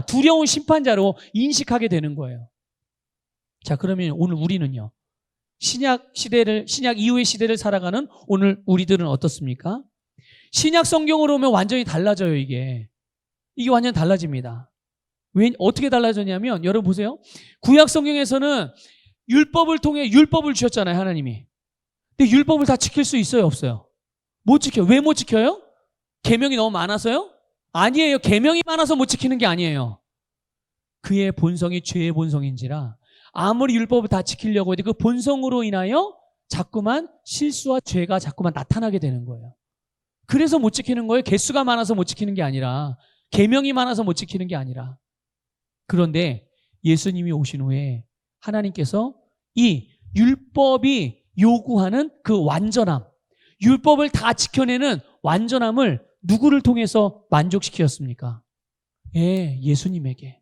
두려운 심판자로 인식하게 되는 거예요. 자, 그러면 오늘 우리는요, 신약 이후의 시대를 살아가는 오늘 우리들은 어떻습니까? 신약 성경으로 오면 완전히 달라져요. 이게 완전 달라집니다. 어떻게 달라졌냐면, 여러분 보세요. 구약 성경에서는 율법을 통해 율법을 주셨잖아요, 하나님이. 근데 율법을 다 지킬 수 있어요, 없어요? 못 지켜요. 왜 못 지켜요? 계명이 너무 많아서요? 아니에요. 계명이 많아서 못 지키는 게 아니에요. 그의 본성이 죄의 본성인지라 아무리 율법을 다 지키려고 해도 그 본성으로 인하여 자꾸만 실수와 죄가 자꾸만 나타나게 되는 거예요. 그래서 못 지키는 거예요. 개수가 많아서 못 지키는 게 아니라, 계명이 많아서 못 지키는 게 아니라. 그런데 예수님이 오신 후에 하나님께서 이 율법이 요구하는 그 완전함, 율법을 다 지켜내는 완전함을 누구를 통해서 만족시켰습니까? 예, 예수님에게.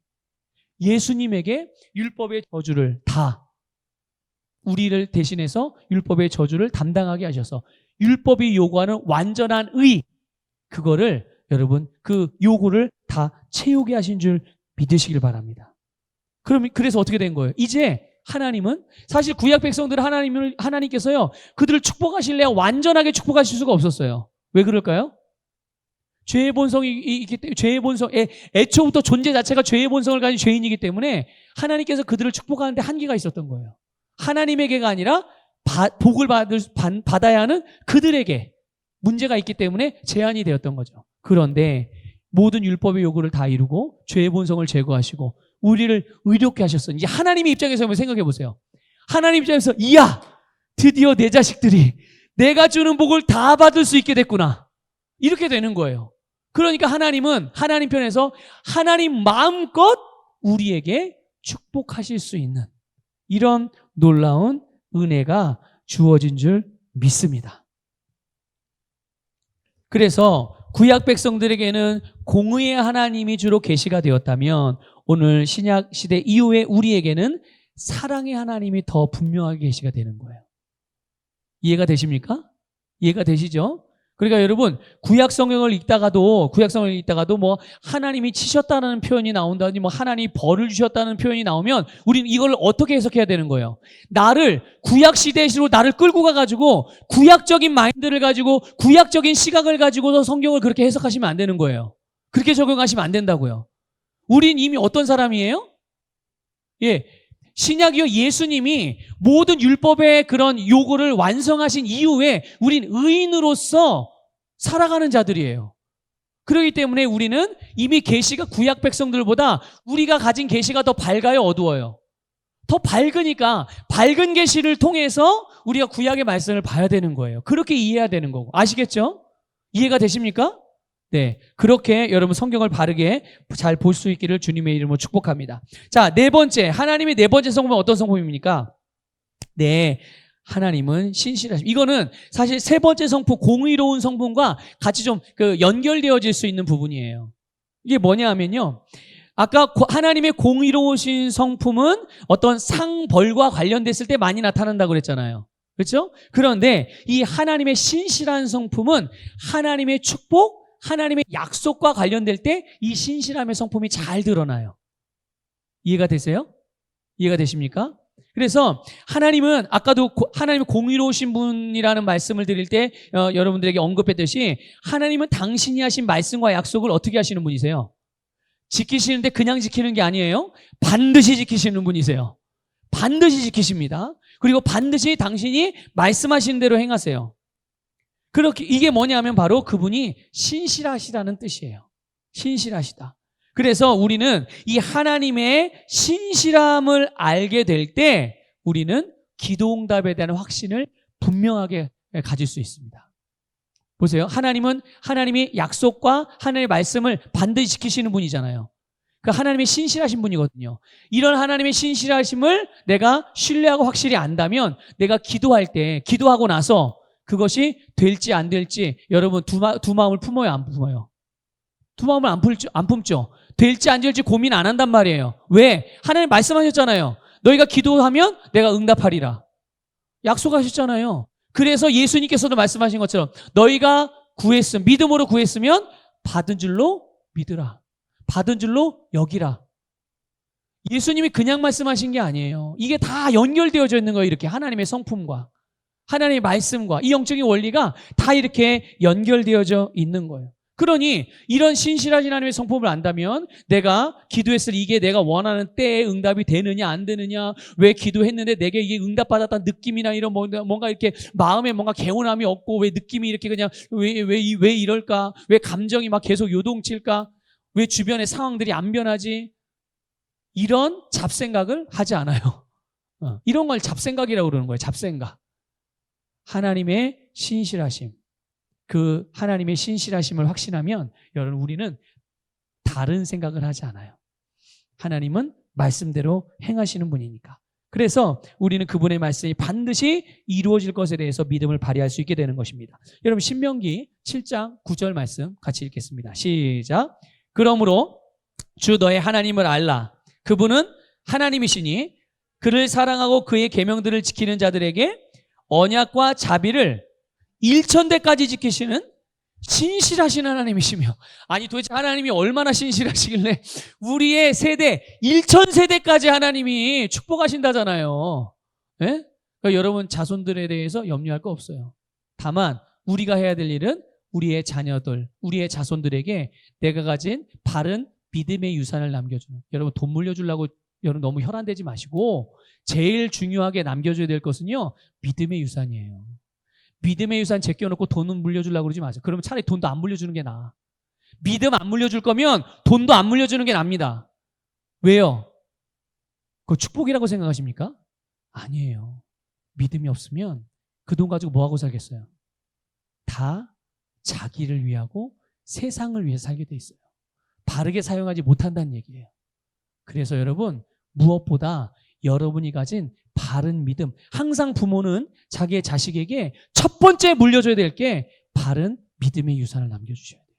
예수님에게 율법의 저주를 다 우리를 대신해서 율법의 저주를 담당하게 하셔서 율법이 요구하는 완전한 의, 그거를 여러분 그 요구를 다 채우게 하신 줄 믿으시길 바랍니다. 그래서 어떻게 된 거예요? 이제 하나님은 사실 구약 백성들을 하나님께서요 그들을 축복하실래야 완전하게 축복하실 수가 없었어요. 왜 그럴까요? 죄의 본성이 있기 때문에, 죄의 본성, 애초부터 존재 자체가 죄의 본성을 가진 죄인이기 때문에 하나님께서 그들을 축복하는데 한계가 있었던 거예요. 하나님에게가 아니라 복을 받아야 하는 그들에게 문제가 있기 때문에 제한이 되었던 거죠. 그런데 모든 율법의 요구를 다 이루고 죄의 본성을 제거하시고 우리를 의롭게 하셨어요. 이제 하나님의 입장에서 한번 생각해 보세요. 하나님 입장에서 이야, 드디어 내 자식들이 내가 주는 복을 다 받을 수 있게 됐구나. 이렇게 되는 거예요. 그러니까 하나님은 하나님 편에서 하나님 마음껏 우리에게 축복하실 수 있는 이런 놀라운 은혜가 주어진 줄 믿습니다. 그래서 구약 백성들에게는 공의의 하나님이 주로 계시가 되었다면 오늘 신약 시대 이후에 우리에게는 사랑의 하나님이 더 분명하게 계시가 되는 거예요. 이해가 되십니까? 이해가 되시죠? 그러니까 여러분 구약 성경을 읽다가도 뭐 하나님이 치셨다는 표현이 나온다든지 뭐 하나님이 벌을 주셨다는 표현이 나오면 우리는 이걸 어떻게 해석해야 되는 거예요? 나를 구약 시대로 나를 끌고 가가지고 구약적인 마인드를 가지고 구약적인 시각을 가지고서 성경을 그렇게 해석하시면 안 되는 거예요. 그렇게 적용하시면 안 된다고요. 우린 이미 어떤 사람이에요? 예. 신약이요 예수님이 모든 율법의 그런 요구를 완성하신 이후에 우린 의인으로서 살아가는 자들이에요. 그렇기 때문에 우리는 이미 계시가 구약 백성들보다 우리가 가진 계시가 더 밝아요, 어두워요? 더 밝으니까 밝은 계시를 통해서 우리가 구약의 말씀을 봐야 되는 거예요. 그렇게 이해해야 되는 거고. 아시겠죠? 이해가 되십니까? 네, 그렇게 여러분 성경을 바르게 잘 볼 수 있기를 주님의 이름으로 축복합니다. 자, 네 번째, 하나님의 네 번째 성품은 어떤 성품입니까? 네, 하나님은 신실하심. 이거는 사실 세 번째 성품, 공의로운 성품과 같이 좀 연결되어질 수 있는 부분이에요. 이게 뭐냐 하면요, 아까 하나님의 공의로우신 성품은 어떤 상벌과 관련됐을 때 많이 나타난다고 그랬잖아요. 그렇죠? 그런데 이 하나님의 신실한 성품은 하나님의 축복, 하나님의 약속과 관련될 때 이 신실함의 성품이 잘 드러나요. 이해가 되세요? 이해가 되십니까? 그래서 하나님은 아까도 하나님이 공의로우신 분이라는 말씀을 드릴 때 여러분들에게 언급했듯이 하나님은 당신이 하신 말씀과 약속을 어떻게 하시는 분이세요? 지키시는데 그냥 지키는 게 아니에요. 반드시 지키시는 분이세요. 반드시 지키십니다. 그리고 반드시 당신이 말씀하신 대로 행하세요. 그렇게 이게 뭐냐면 바로 그분이 신실하시다는 뜻이에요. 신실하시다. 그래서 우리는 이 하나님의 신실함을 알게 될 때 우리는 기도응답에 대한 확신을 분명하게 가질 수 있습니다. 보세요. 하나님은 하나님이 약속과 하나님의 말씀을 반드시 지키시는 분이잖아요. 그 하나님의 신실하신 분이거든요. 이런 하나님의 신실하심을 내가 신뢰하고 확실히 안다면 내가 기도할 때 기도하고 나서 그것이 될지 안 될지 여러분 두 마음을 품어요, 안 품어요? 두 마음을 안 품죠? 될지 안 될지 고민 안 한단 말이에요. 왜? 하나님 말씀하셨잖아요. 너희가 기도하면 내가 응답하리라. 약속하셨잖아요. 그래서 예수님께서도 말씀하신 것처럼 너희가 믿음으로 구했으면 받은 줄로 믿으라. 받은 줄로 여기라. 예수님이 그냥 말씀하신 게 아니에요. 이게 다 연결되어져 있는 거예요. 이렇게 하나님의 성품과 하나님의 말씀과 이 영적인 원리가 다 이렇게 연결되어져 있는 거예요. 그러니 이런 신실하신 하나님의 성품을 안다면 내가 기도했을 이게 내가 원하는 때에 응답이 되느냐 안 되느냐, 왜 기도했는데 내게 이게 응답받았다는 느낌이나 이런 뭔가 이렇게 마음에 뭔가 개운함이 없고 왜 느낌이 이렇게 그냥 왜 이럴까, 왜 감정이 막 계속 요동칠까, 왜 주변의 상황들이 안 변하지, 이런 잡생각을 하지 않아요. 이런 걸 잡생각이라고 그러는 거예요. 잡생각. 하나님의 신실하심, 그 하나님의 신실하심을 확신하면 여러분 우리는 다른 생각을 하지 않아요. 하나님은 말씀대로 행하시는 분이니까. 그래서 우리는 그분의 말씀이 반드시 이루어질 것에 대해서 믿음을 발휘할 수 있게 되는 것입니다. 여러분 신명기 7장 9절 말씀 같이 읽겠습니다. 시작. 그러므로 주 너의 하나님을 알라. 그분은 하나님이시니 그를 사랑하고 그의 계명들을 지키는 자들에게 언약과 자비를 1000대까지 지키시는 신실하신 하나님이시며. 아니 도대체 하나님이 얼마나 신실하시길래 우리의 세대 1000세대까지 하나님이 축복하신다잖아요. 예? 그러니까 여러분 자손들에 대해서 염려할 거 없어요. 다만 우리가 해야 될 일은 우리의 자녀들, 우리의 자손들에게 내가 가진 바른 믿음의 유산을 남겨주는. 여러분 돈 물려주려고 여러분 너무 혈안되지 마시고 제일 중요하게 남겨줘야 될 것은요, 믿음의 유산이에요. 믿음의 유산 제껴놓고 돈은 물려주려고 그러지 마세요. 그러면 차라리 돈도 안 물려주는 게 나아. 믿음 안 물려줄 거면 돈도 안 물려주는 게 납니다. 왜요? 그거 축복이라고 생각하십니까? 아니에요. 믿음이 없으면 그 돈 가지고 뭐 하고 살겠어요? 다 자기를 위하고 세상을 위해 살게 돼 있어요. 바르게 사용하지 못한다는 얘기예요. 그래서 여러분 무엇보다 여러분이 가진 바른 믿음, 항상 부모는 자기의 자식에게 첫 번째 물려줘야 될 게 바른 믿음의 유산을 남겨주셔야 돼요.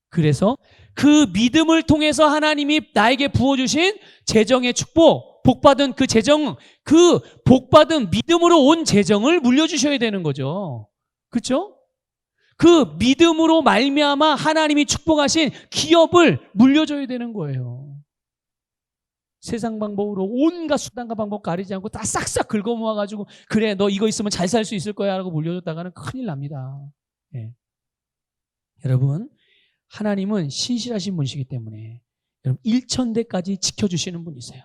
그래서 그 믿음을 통해서 하나님이 나에게 부어주신 재정의 축복, 복받은 그 재정, 그 복받은 믿음으로 온 재정을 물려주셔야 되는 거죠. 그렇죠? 그 믿음으로 말미암아 하나님이 축복하신 기업을 물려줘야 되는 거예요. 세상 방법으로 온갖 수단과 방법 가리지 않고 다 싹싹 긁어 모아가지고 그래 너 이거 있으면 잘 살 수 있을 거야 라고 물려줬다가는 큰일 납니다. 예. 여러분 하나님은 신실하신 분이시기 때문에 여러분 1000대까지 지켜주시는 분이세요.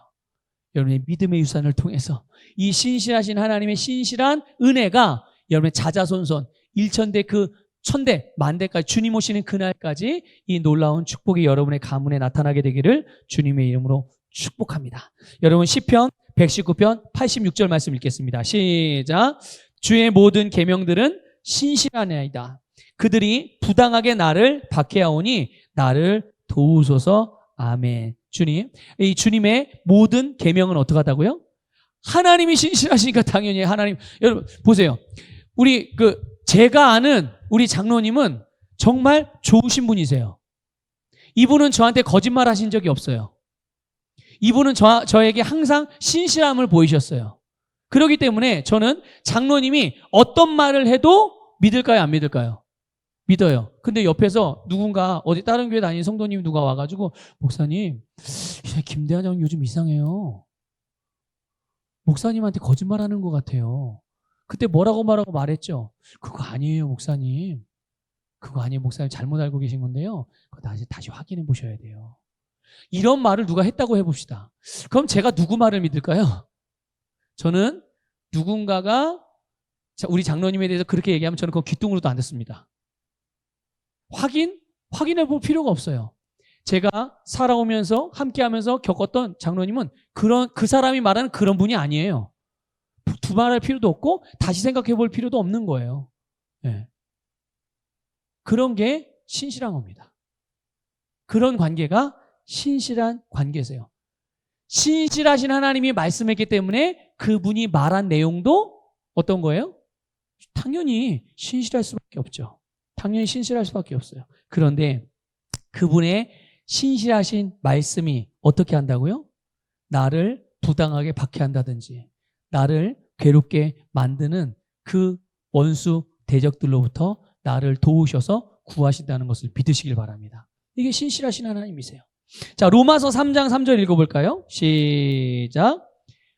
여러분의 믿음의 유산을 통해서 이 신실하신 하나님의 신실한 은혜가 여러분의 자자손손 1000대 그 1000대, 만대까지 주님 오시는 그날까지 이 놀라운 축복이 여러분의 가문에 나타나게 되기를 주님의 이름으로 축복합니다. 여러분 시편 119편 86절 말씀 읽겠습니다. 시작. 주의 모든 계명들은 신실하나이다. 그들이 부당하게 나를 박해하오니 나를 도우소서. 아멘. 주님, 이 주님의 모든 계명은 어떻게 하다고요? 하나님이 신실하시니까 당연히 하나님. 여러분 보세요. 우리 제가 아는 우리 장로님은 정말 좋으신 분이세요. 이분은 저한테 거짓말 하신 적이 없어요. 이분은 저에게 항상 신실함을 보이셨어요. 그렇기 때문에 저는 장로님이 어떤 말을 해도 믿을까요? 안 믿을까요? 믿어요. 근데 옆에서 누군가 어디 다른 교회 다니는 성도님이 누가 와가지고 목사님, 김대한 장로님 요즘 이상해요. 목사님한테 거짓말하는 것 같아요. 그때 뭐라고 말했죠? 그거 아니에요, 목사님. 그거 아니에요, 목사님. 잘못 알고 계신 건데요. 그거 다시 확인해 보셔야 돼요. 이런 말을 누가 했다고 해봅시다. 그럼 제가 누구 말을 믿을까요? 저는 누군가가 우리 장로님에 대해서 그렇게 얘기하면 저는 그거 귀뚱으로도 안 듣습니다. 확인해 볼 필요가 없어요. 제가 살아오면서 함께하면서 겪었던 장로님은 그 사람이 말하는 그런 분이 아니에요. 두말할 필요도 없고 다시 생각해 볼 필요도 없는 거예요. 네. 그런 게 신실한 겁니다. 그런 관계가 신실한 관계세요. 신실하신 하나님이 말씀했기 때문에 그분이 말한 내용도 어떤 거예요? 당연히 신실할 수밖에 없죠. 당연히 신실할 수밖에 없어요. 그런데 그분의 신실하신 말씀이 어떻게 한다고요? 나를 부당하게 박해한다든지 나를 괴롭게 만드는 그 원수 대적들로부터 나를 도우셔서 구하신다는 것을 믿으시길 바랍니다. 이게 신실하신 하나님이세요. 자, 로마서 3장 3절 읽어볼까요? 시작.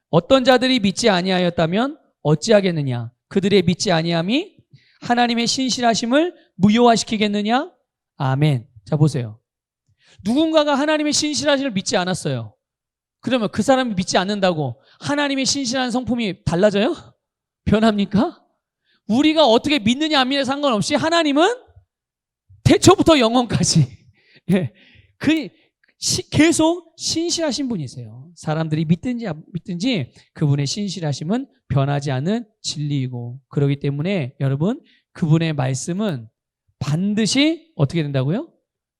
어떤 자들이 믿지 아니하였다면 어찌하겠느냐? 그들의 믿지 아니함이 하나님의 신실하심을 무효화시키겠느냐? 아멘. 자, 보세요. 누군가가 하나님의 신실하심을 믿지 않았어요. 그러면 그 사람이 믿지 않는다고 하나님의 신실한 성품이 달라져요? 변합니까? 우리가 어떻게 믿느냐 안 믿느냐 상관없이 하나님은 태초부터 영원까지 계속 신실하신 분이세요. 사람들이 믿든지 안 믿든지 그분의 신실하심은 변하지 않는 진리이고, 그렇기 때문에 여러분 그분의 말씀은 반드시 어떻게 된다고요?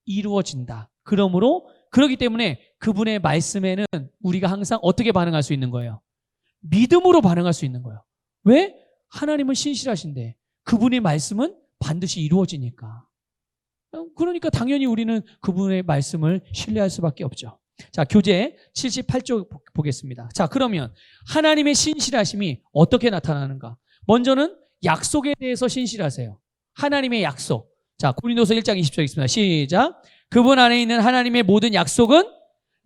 이루어진다. 그러므로 그렇기 때문에 그분의 말씀에는 우리가 항상 어떻게 반응할 수 있는 거예요? 믿음으로 반응할 수 있는 거예요. 왜? 하나님은 신실하신데 그분의 말씀은 반드시 이루어지니까. 그러니까 당연히 우리는 그분의 말씀을 신뢰할 수밖에 없죠. 자, 교재 78쪽 보겠습니다. 자, 그러면 하나님의 신실하심이 어떻게 나타나는가? 먼저는 약속에 대해서 신실하세요. 하나님의 약속. 자, 고린도서 1장 20절 있습니다. 시작. 그분 안에 있는 하나님의 모든 약속은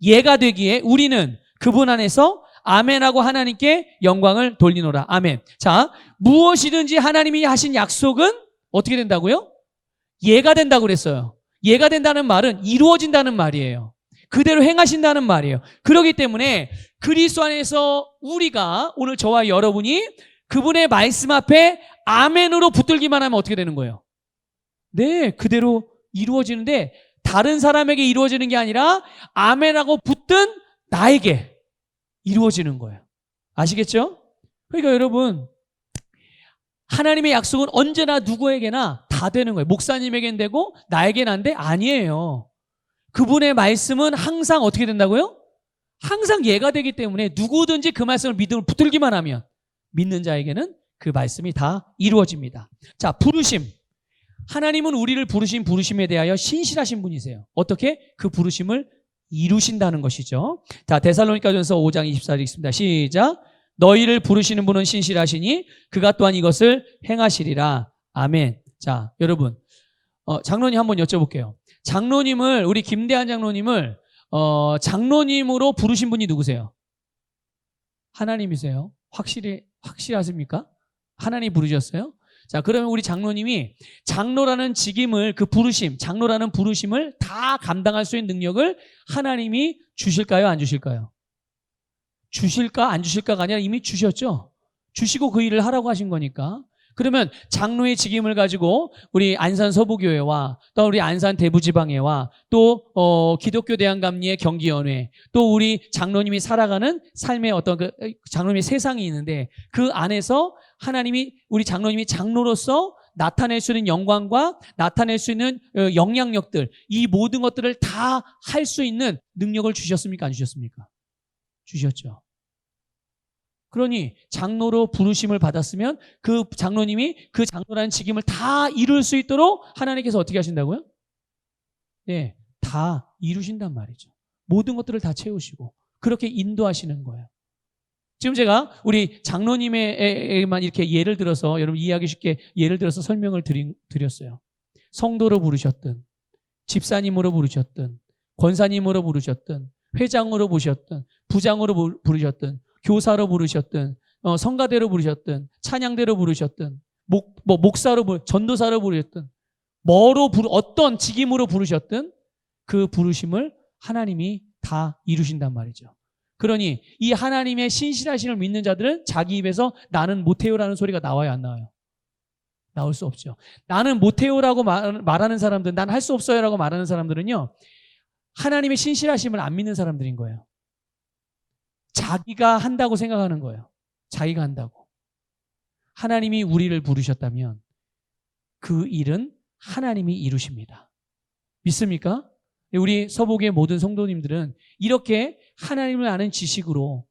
예가 되기에 우리는 그분 안에서 아멘하고 하나님께 영광을 돌리노라. 아멘. 자, 무엇이든지 하나님이 하신 약속은 어떻게 된다고요? 예가 된다고 그랬어요. 예가 된다는 말은 이루어진다는 말이에요. 그대로 행하신다는 말이에요. 그렇기 때문에 그리스도 안에서 우리가 오늘 저와 여러분이 그분의 말씀 앞에 아멘으로 붙들기만 하면 어떻게 되는 거예요? 네, 그대로 이루어지는데 다른 사람에게 이루어지는 게 아니라 아멘하고 붙든 나에게 이루어지는 거예요. 아시겠죠? 그러니까 여러분, 하나님의 약속은 언제나 누구에게나 다 되는 거예요. 목사님에겐 되고 나에겐 안 돼? 아니에요. 그분의 말씀은 항상 어떻게 된다고요? 항상 예가 되기 때문에 누구든지 그 말씀을 믿음을 붙들기만 하면 믿는 자에게는 그 말씀이 다 이루어집니다. 자, 부르심. 하나님은 우리를 부르신 부르심에 대하여 신실하신 분이세요. 어떻게? 그 부르심을 이루신다는 것이죠. 자, 데살로니가전서 5장 24절 있습니다. 시작. 너희를 부르시는 분은 신실하시니 그가 또한 이것을 행하시리라. 아멘. 자, 여러분, 장로님 한번 여쭤볼게요. 장로님을, 우리 김대한 장로님을 장로님으로 부르신 분이 누구세요? 하나님이세요. 확실하십니까? 하나님 부르셨어요? 자, 그러면 우리 장로님이 장로라는 직임을, 그 부르심, 장로라는 부르심을 다 감당할 수 있는 능력을 하나님이 주실까요? 안 주실까요? 주실까? 안 주실까가 아니라 이미 주셨죠? 주시고 그 일을 하라고 하신 거니까. 그러면 장로의 직임을 가지고 우리 안산 서부교회와 또 우리 안산 대부지방회와 또 기독교 대한감리의 경기연회, 또 우리 장로님이 살아가는 삶의 어떤 그 장로님의 세상이 있는데 그 안에서 하나님이 우리 장로님이 장로로서 나타낼 수 있는 영광과 나타낼 수 있는 영향력들, 이 모든 것들을 다 할 수 있는 능력을 주셨습니까? 안 주셨습니까? 주셨죠. 그러니 장로로 부르심을 받았으면 그 장로님이 그 장로라는 직임을 다 이룰 수 있도록 하나님께서 어떻게 하신다고요? 네, 다 이루신단 말이죠. 모든 것들을 다 채우시고 그렇게 인도하시는 거예요. 지금 제가 우리 장로님에만 이렇게 예를 들어서 여러분 이해하기 쉽게 예를 들어서 설명을 드렸어요. 성도로 부르셨든 집사님으로 부르셨든 권사님으로 부르셨든 회장으로 부르셨든 부장으로 부르셨든 교사로 부르셨든 성가대로 부르셨든 찬양대로 부르셨든 목사로 전도사로 부르셨든 어떤 직임으로 부르셨든 그 부르심을 하나님이 다 이루신단 말이죠. 그러니 이 하나님의 신실하심을 믿는 자들은 자기 입에서 나는 못해요라는 소리가 나와요, 안 나와요? 나올 수 없죠. 나는 못해요라고 말하는 사람들은, 난 할 수 없어요라고 말하는 사람들은요, 하나님의 신실하심을 안 믿는 사람들인 거예요. 자기가 한다고 생각하는 거예요. 자기가 한다고. 하나님이 우리를 부르셨다면 그 일은 하나님이 이루십니다. 믿습니까? 우리 서복의 모든 성도님들은 이렇게 하나님을 아는 지식으로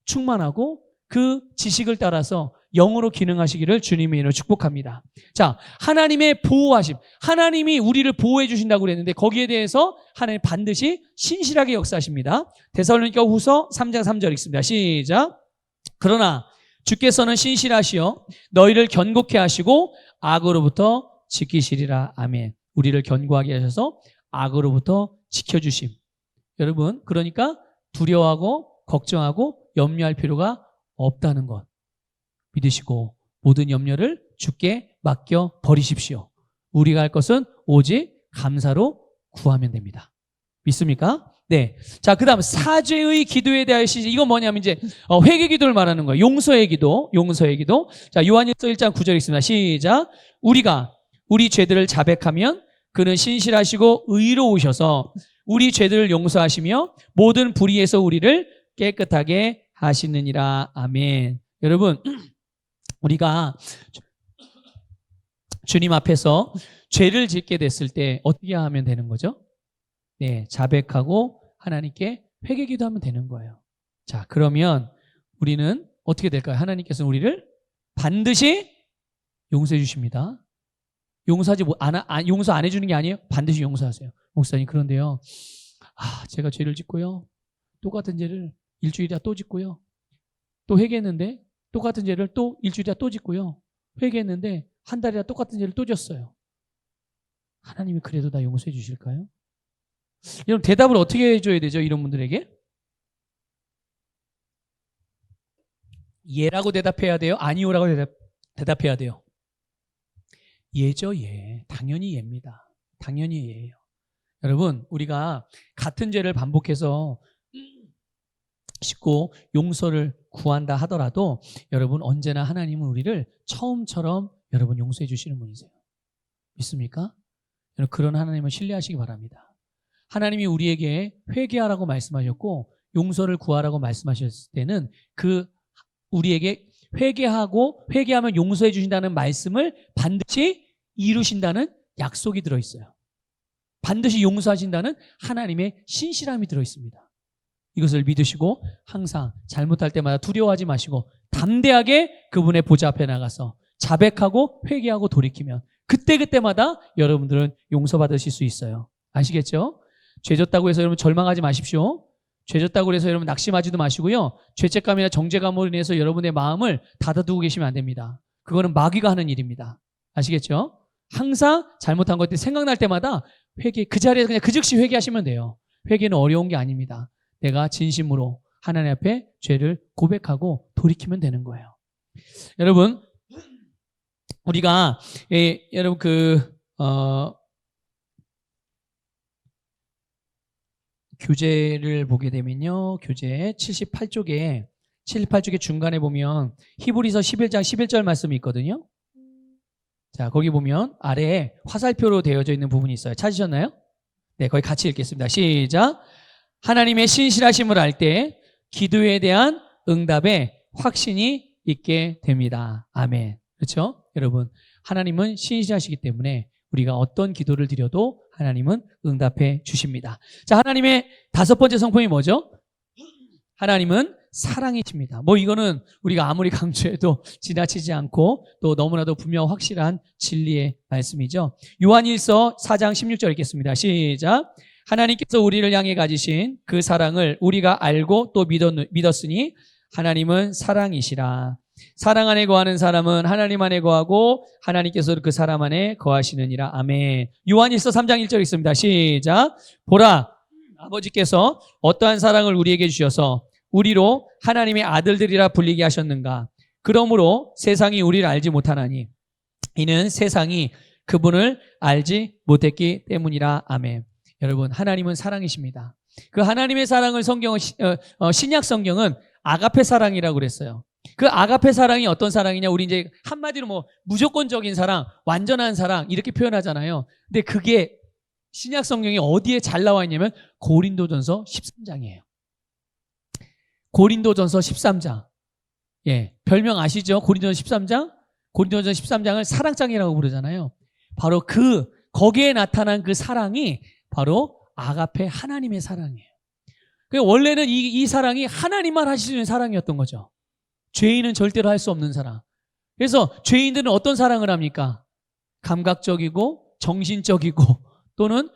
충만하고 그 지식을 따라서 영으로 기능하시기를 주님의 이름으로 축복합니다. 자, 하나님의 보호하심. 하나님이 우리를 보호해 주신다고 그랬는데 거기에 대해서 하나님 반드시 신실하게 역사하십니다. 데살로니가 후서 3장 3절 읽습니다. 시작. 그러나 주께서는 신실하시어 너희를 견고케 하시고 악으로부터 지키시리라. 아멘. 우리를 견고하게 하셔서 악으로부터 지켜주심. 여러분, 그러니까 두려워하고 걱정하고 염려할 필요가 없다는 것 믿으시고 모든 염려를 주께 맡겨 버리십시오. 우리가 할 것은 오직 감사로 구하면 됩니다. 믿습니까? 네. 자, 그 다음 사죄의 기도에 대한 이건 뭐냐면 이제 회개 기도를 말하는 거예요. 용서의 기도. 자, 요한일서 1장 9절 있습니다. 시작. 우리가 우리 죄들을 자백하면 그는 신실하시고 의로우셔서 우리 죄들을 용서하시며 모든 불의에서 우리를 깨끗하게 하시느니라. 아멘. 여러분, 우리가 주님 앞에서 죄를 짓게 됐을 때 어떻게 하면 되는 거죠? 네, 자백하고 하나님께 회개 기도하면 되는 거예요. 자, 그러면 우리는 어떻게 될까요? 하나님께서는 우리를 반드시 용서해 주십니다. 용서 안 해주는 게 아니에요. 반드시 용서하세요. 목사님, 그런데요. 제가 죄를 짓고요. 똑같은 죄를 일주일이나 또 짓고요. 또 회개했는데 똑같은 죄를 또 일주일이나 또 짓고요. 회개했는데 한 달이나 똑같은 죄를 또 졌어요. 하나님이 그래도 나 용서해 주실까요? 여러분, 대답을 어떻게 해줘야 되죠? 이런 분들에게? 예라고 대답해야 돼요? 아니요라고 대답해야 돼요? 예죠, 예. 당연히 예입니다. 당연히 예예요. 여러분, 우리가 같은 죄를 반복해서 씻고 용서를 구한다 하더라도 여러분, 언제나 하나님은 우리를 처음처럼 여러분 용서해 주시는 분이세요. 믿습니까? 여러분, 그런 하나님을 신뢰하시기 바랍니다. 하나님이 우리에게 회개하라고 말씀하셨고 용서를 구하라고 말씀하셨을 때는 우리에게 회개하면 용서해 주신다는 말씀을 반드시 이루신다는 약속이 들어있어요. 반드시 용서하신다는 하나님의 신실함이 들어있습니다. 이것을 믿으시고 항상 잘못할 때마다 두려워하지 마시고 담대하게 그분의 보좌 앞에 나가서 자백하고 회개하고 돌이키면 그때그때마다 여러분들은 용서받으실 수 있어요. 아시겠죠? 죄졌다고 해서 여러분 절망하지 마십시오. 죄졌다고 해서 여러분 낙심하지도 마시고요. 죄책감이나 정죄감으로 인해서 여러분의 마음을 닫아두고 계시면 안 됩니다. 그거는 마귀가 하는 일입니다. 아시겠죠? 항상 잘못한 것들이 생각날 때마다 그 자리에서 그냥 그 즉시 회개하시면 돼요. 회개는 어려운 게 아닙니다. 내가 진심으로 하나님 앞에 죄를 고백하고 돌이키면 되는 거예요. 여러분, 우리가 여러분 교재를 보게 되면요. 교재 78쪽에 중간에 보면 히브리서 11장 11절 말씀이 있거든요. 자, 거기 보면 아래에 화살표로 되어져 있는 부분이 있어요. 찾으셨나요? 네, 거기 같이 읽겠습니다. 시작. 하나님의 신실하심을 알 때 기도에 대한 응답에 확신이 있게 됩니다. 아멘. 그렇죠? 여러분, 하나님은 신실하시기 때문에 우리가 어떤 기도를 드려도 하나님은 응답해 주십니다. 자, 하나님의 다섯 번째 성품이 뭐죠? 하나님은 사랑이십니다. 이거는 우리가 아무리 강조해도 지나치지 않고 또 너무나도 분명 확실한 진리의 말씀이죠. 요한일서 4장 16절 읽겠습니다. 시작. 하나님께서 우리를 향해 가지신 그 사랑을 우리가 알고 또 믿었으니 하나님은 사랑이시라. 사랑 안에 거하는 사람은 하나님 안에 거하고 하나님께서 그 사람 안에 거하시느니라. 아멘. 요한일서 3장 1절 읽습니다. 시작. 보라, 아버지께서 어떠한 사랑을 우리에게 주셔서 우리로 하나님의 아들들이라 불리게 하셨는가. 그러므로 세상이 우리를 알지 못하나니 이는 세상이 그분을 알지 못했기 때문이라. 아멘. 여러분, 하나님은 사랑이십니다. 그 하나님의 사랑을 신약 성경은 아가페 사랑이라고 그랬어요. 그 아가페 사랑이 어떤 사랑이냐? 우리 이제 한마디로 무조건적인 사랑, 완전한 사랑 이렇게 표현하잖아요. 근데 그게 신약 성경이 어디에 잘 나와 있냐면 고린도전서 13장이에요. 고린도전서 13장. 예, 별명 아시죠? 고린도전서 13장? 고린도전서 13장을 사랑장이라고 부르잖아요. 바로 거기에 나타난 그 사랑이 바로 아가페 하나님의 사랑이에요. 원래는 이 사랑이 하나님만 하시는 사랑이었던 거죠. 죄인은 절대로 할 수 없는 사랑. 그래서 죄인들은 어떤 사랑을 합니까? 감각적이고 정신적이고 또는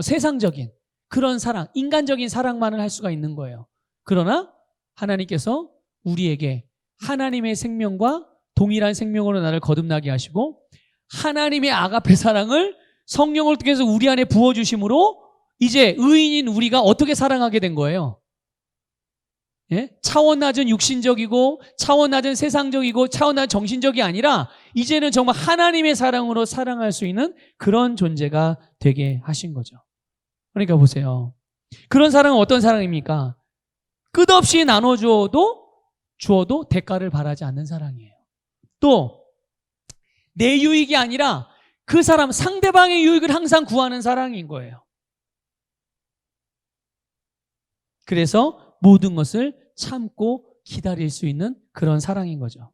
세상적인 그런 사랑, 인간적인 사랑만을 할 수가 있는 거예요. 그러나 하나님께서 우리에게 하나님의 생명과 동일한 생명으로 나를 거듭나게 하시고 하나님의 아가페 사랑을 성령을 통해서 우리 안에 부어주심으로 이제 의인인 우리가 어떻게 사랑하게 된 거예요? 예? 차원 낮은 육신적이고 차원 낮은 세상적이고 차원 낮은 정신적이 아니라 이제는 정말 하나님의 사랑으로 사랑할 수 있는 그런 존재가 되게 하신 거죠. 그러니까 보세요. 그런 사랑은 어떤 사랑입니까? 끝없이 주어도 대가를 바라지 않는 사랑이에요. 또 내 유익이 아니라 그 사람 상대방의 유익을 항상 구하는 사랑인 거예요. 그래서 모든 것을 참고 기다릴 수 있는 그런 사랑인 거죠.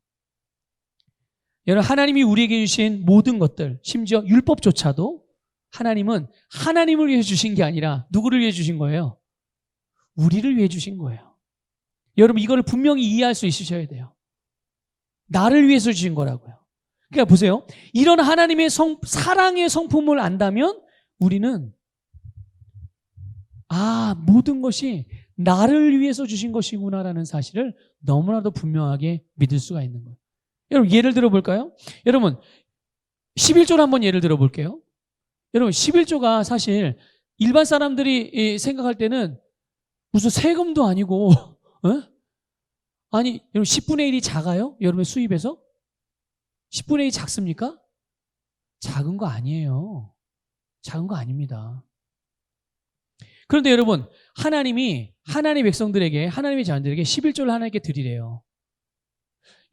여러분, 하나님이 우리에게 주신 모든 것들, 심지어 율법조차도 하나님은 하나님을 위해 주신 게 아니라 누구를 위해 주신 거예요? 우리를 위해 주신 거예요. 여러분 이거를 분명히 이해할 수 있으셔야 돼요. 나를 위해서 주신 거라고요. 그러니까 보세요. 이런 하나님의 사랑의 성품을 안다면 우리는 모든 것이 나를 위해서 주신 것이구나라는 사실을 너무나도 분명하게 믿을 수가 있는 거예요. 여러분 예를 들어 볼까요? 여러분 11조를 한번 예를 들어 볼게요. 여러분 11조가 사실 일반 사람들이 생각할 때는 무슨 세금도 아니고 아니 여러분 10분의 1이 작아요? 여러분의 수입에서? 10분의 1이 작습니까? 작은 거 아니에요. 작은 거 아닙니다. 그런데 여러분 하나님이 하나님의 백성들에게 하나님의 자녀들에게 11조를 하나님께 드리래요.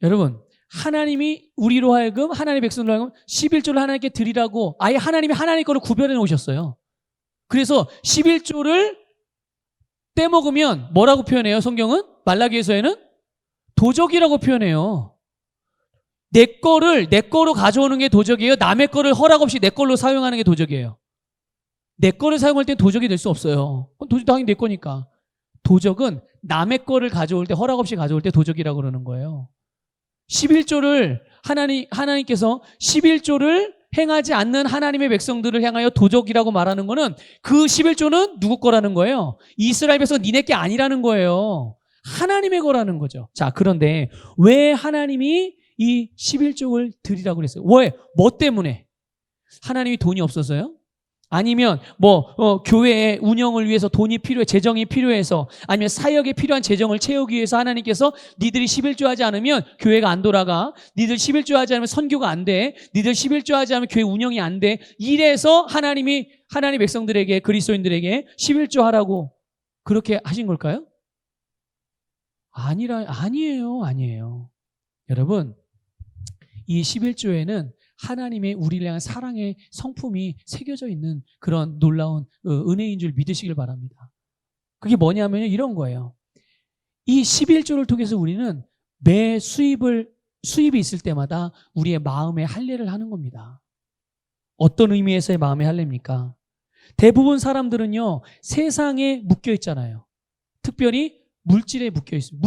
여러분 하나님이 우리로 하여금 하나님의 백성들로 하여금 11조를 하나님께 드리라고 아예 하나님이 하나님 거를 구별해 놓으셨어요. 그래서 11조를 떼먹으면 뭐라고 표현해요? 성경은? 말라기에서에는 도적이라고 표현해요. 내 거로 가져오는 게 도적이에요. 남의 거를 허락 없이 내 걸로 사용하는 게 도적이에요. 내 거를 사용할 땐 도적이 될 수 없어요. 그건 도적 당연히 내 거니까. 도적은 남의 거를 가져올 때 허락 없이 가져올 때 도적이라고 그러는 거예요. 11조를 하나님께서 11조를 행하지 않는 하나님의 백성들을 향하여 도적이라고 말하는 거는 그 11조는 누구 거라는 거예요? 이스라엘 백성 니네 게 아니라는 거예요. 하나님의 거라는 거죠. 자, 그런데 왜 하나님이 이 11조를 드리라고 그랬어요? 왜? 뭐 때문에? 하나님이 돈이 없어서요? 아니면 교회의 운영을 위해서 돈이 필요해, 재정이 필요해서, 아니면 사역에 필요한 재정을 채우기 위해서 하나님께서 니들이 11조 하지 않으면 교회가 안 돌아가, 니들 11조 하지 않으면 선교가 안 돼, 니들 11조 하지 않으면 교회 운영이 안 돼. 이래서 하나님이 하나님 백성들에게, 그리스도인들에게 11조 하라고 그렇게 하신 걸까요? 아니에요. 여러분, 이 11조에는 하나님의 우리를 향한 사랑의 성품이 새겨져 있는 그런 놀라운 은혜인 줄 믿으시길 바랍니다. 그게 뭐냐면 이런 거예요. 이 11조를 통해서 우리는 매 수입이 있을 때마다 우리의 마음의 할례를 하는 겁니다. 어떤 의미에서의 마음의 할례입니까? 대부분 사람들은요, 세상에 묶여 있잖아요. 특별히 물질에 묶여 있어요.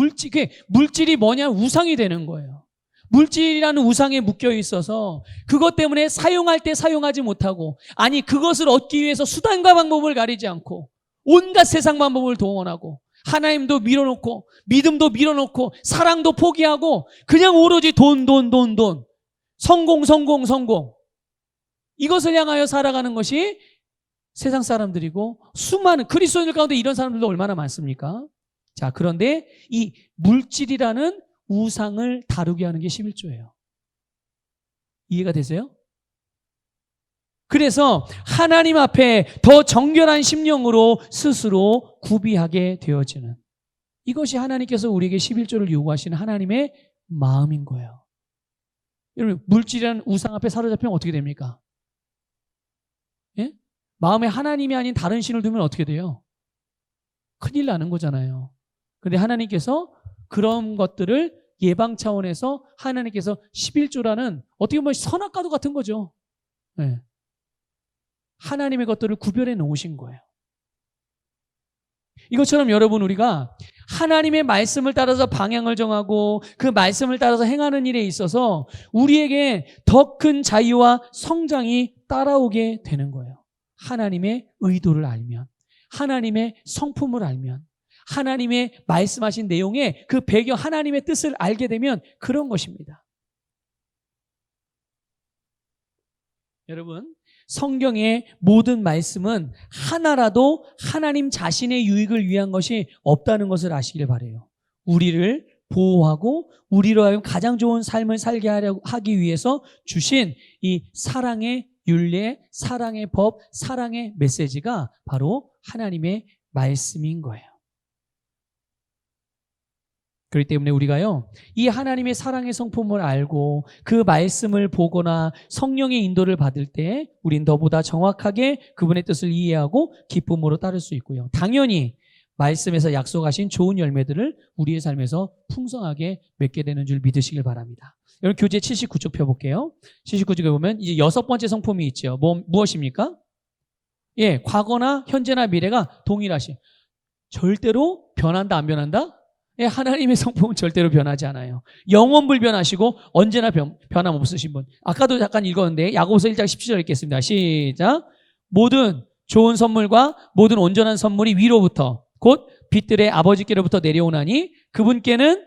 물질이 뭐냐? 우상이 되는 거예요. 물질이라는 우상에 묶여 있어서 그것 때문에 사용할 때 사용하지 못하고, 아니 그것을 얻기 위해서 수단과 방법을 가리지 않고 온갖 세상 방법을 동원하고 하나님도 밀어놓고 믿음도 밀어놓고 사랑도 포기하고 그냥 오로지 돈 성공 이것을 향하여 살아가는 것이 세상 사람들이고, 수많은 그리스도인들 가운데 이런 사람들도 얼마나 많습니까? 자, 그런데 이 물질이라는 우상을 다루게 하는 게 11조예요. 이해가 되세요? 그래서 하나님 앞에 더 정결한 심령으로 스스로 구비하게 되어지는, 이것이 하나님께서 우리에게 11조를 요구하시는 하나님의 마음인 거예요. 여러분, 물질이라는 우상 앞에 사로잡히면 어떻게 됩니까? 예? 마음에 하나님이 아닌 다른 신을 두면 어떻게 돼요? 큰일 나는 거잖아요. 그런데 하나님께서 그런 것들을 예방 차원에서 하나님께서 11조라는 어떻게 보면 선악과도 같은 거죠. 네. 하나님의 것들을 구별해 놓으신 거예요. 이것처럼 여러분, 우리가 하나님의 말씀을 따라서 방향을 정하고 그 말씀을 따라서 행하는 일에 있어서 우리에게 더 큰 자유와 성장이 따라오게 되는 거예요. 하나님의 의도를 알면, 하나님의 성품을 알면, 하나님의 말씀하신 내용의 그 배경, 하나님의 뜻을 알게 되면 그런 것입니다. 여러분, 성경의 모든 말씀은 하나라도 하나님 자신의 유익을 위한 것이 없다는 것을 아시길 바라요. 우리를 보호하고 우리로 하여금 가장 좋은 삶을 살게 하기 위해서 주신 이 사랑의 윤례, 사랑의 법, 사랑의 메시지가 바로 하나님의 말씀인 거예요. 그렇기 때문에 우리가요, 이 하나님의 사랑의 성품을 알고 그 말씀을 보거나 성령의 인도를 받을 때 우린 더보다 정확하게 그분의 뜻을 이해하고 기쁨으로 따를 수 있고요. 당연히 말씀에서 약속하신 좋은 열매들을 우리의 삶에서 풍성하게 맺게 되는 줄 믿으시길 바랍니다. 여러분, 교재 79쪽 펴볼게요. 79쪽에 보면 이제 6번째 성품이 있죠. 무엇입니까? 예, 과거나 현재나 미래가 동일하시. 절대로 변한다, 안 변한다? 하나님의 성품은 절대로 변하지 않아요. 영원불변하시고 언제나 변함없으신 분. 아까도 잠깐 읽었는데 야고보서 1장 17절 읽겠습니다. 시작. 모든 좋은 선물과 모든 온전한 선물이 위로부터 곧 빛들의 아버지께로부터 내려오나니 그분께는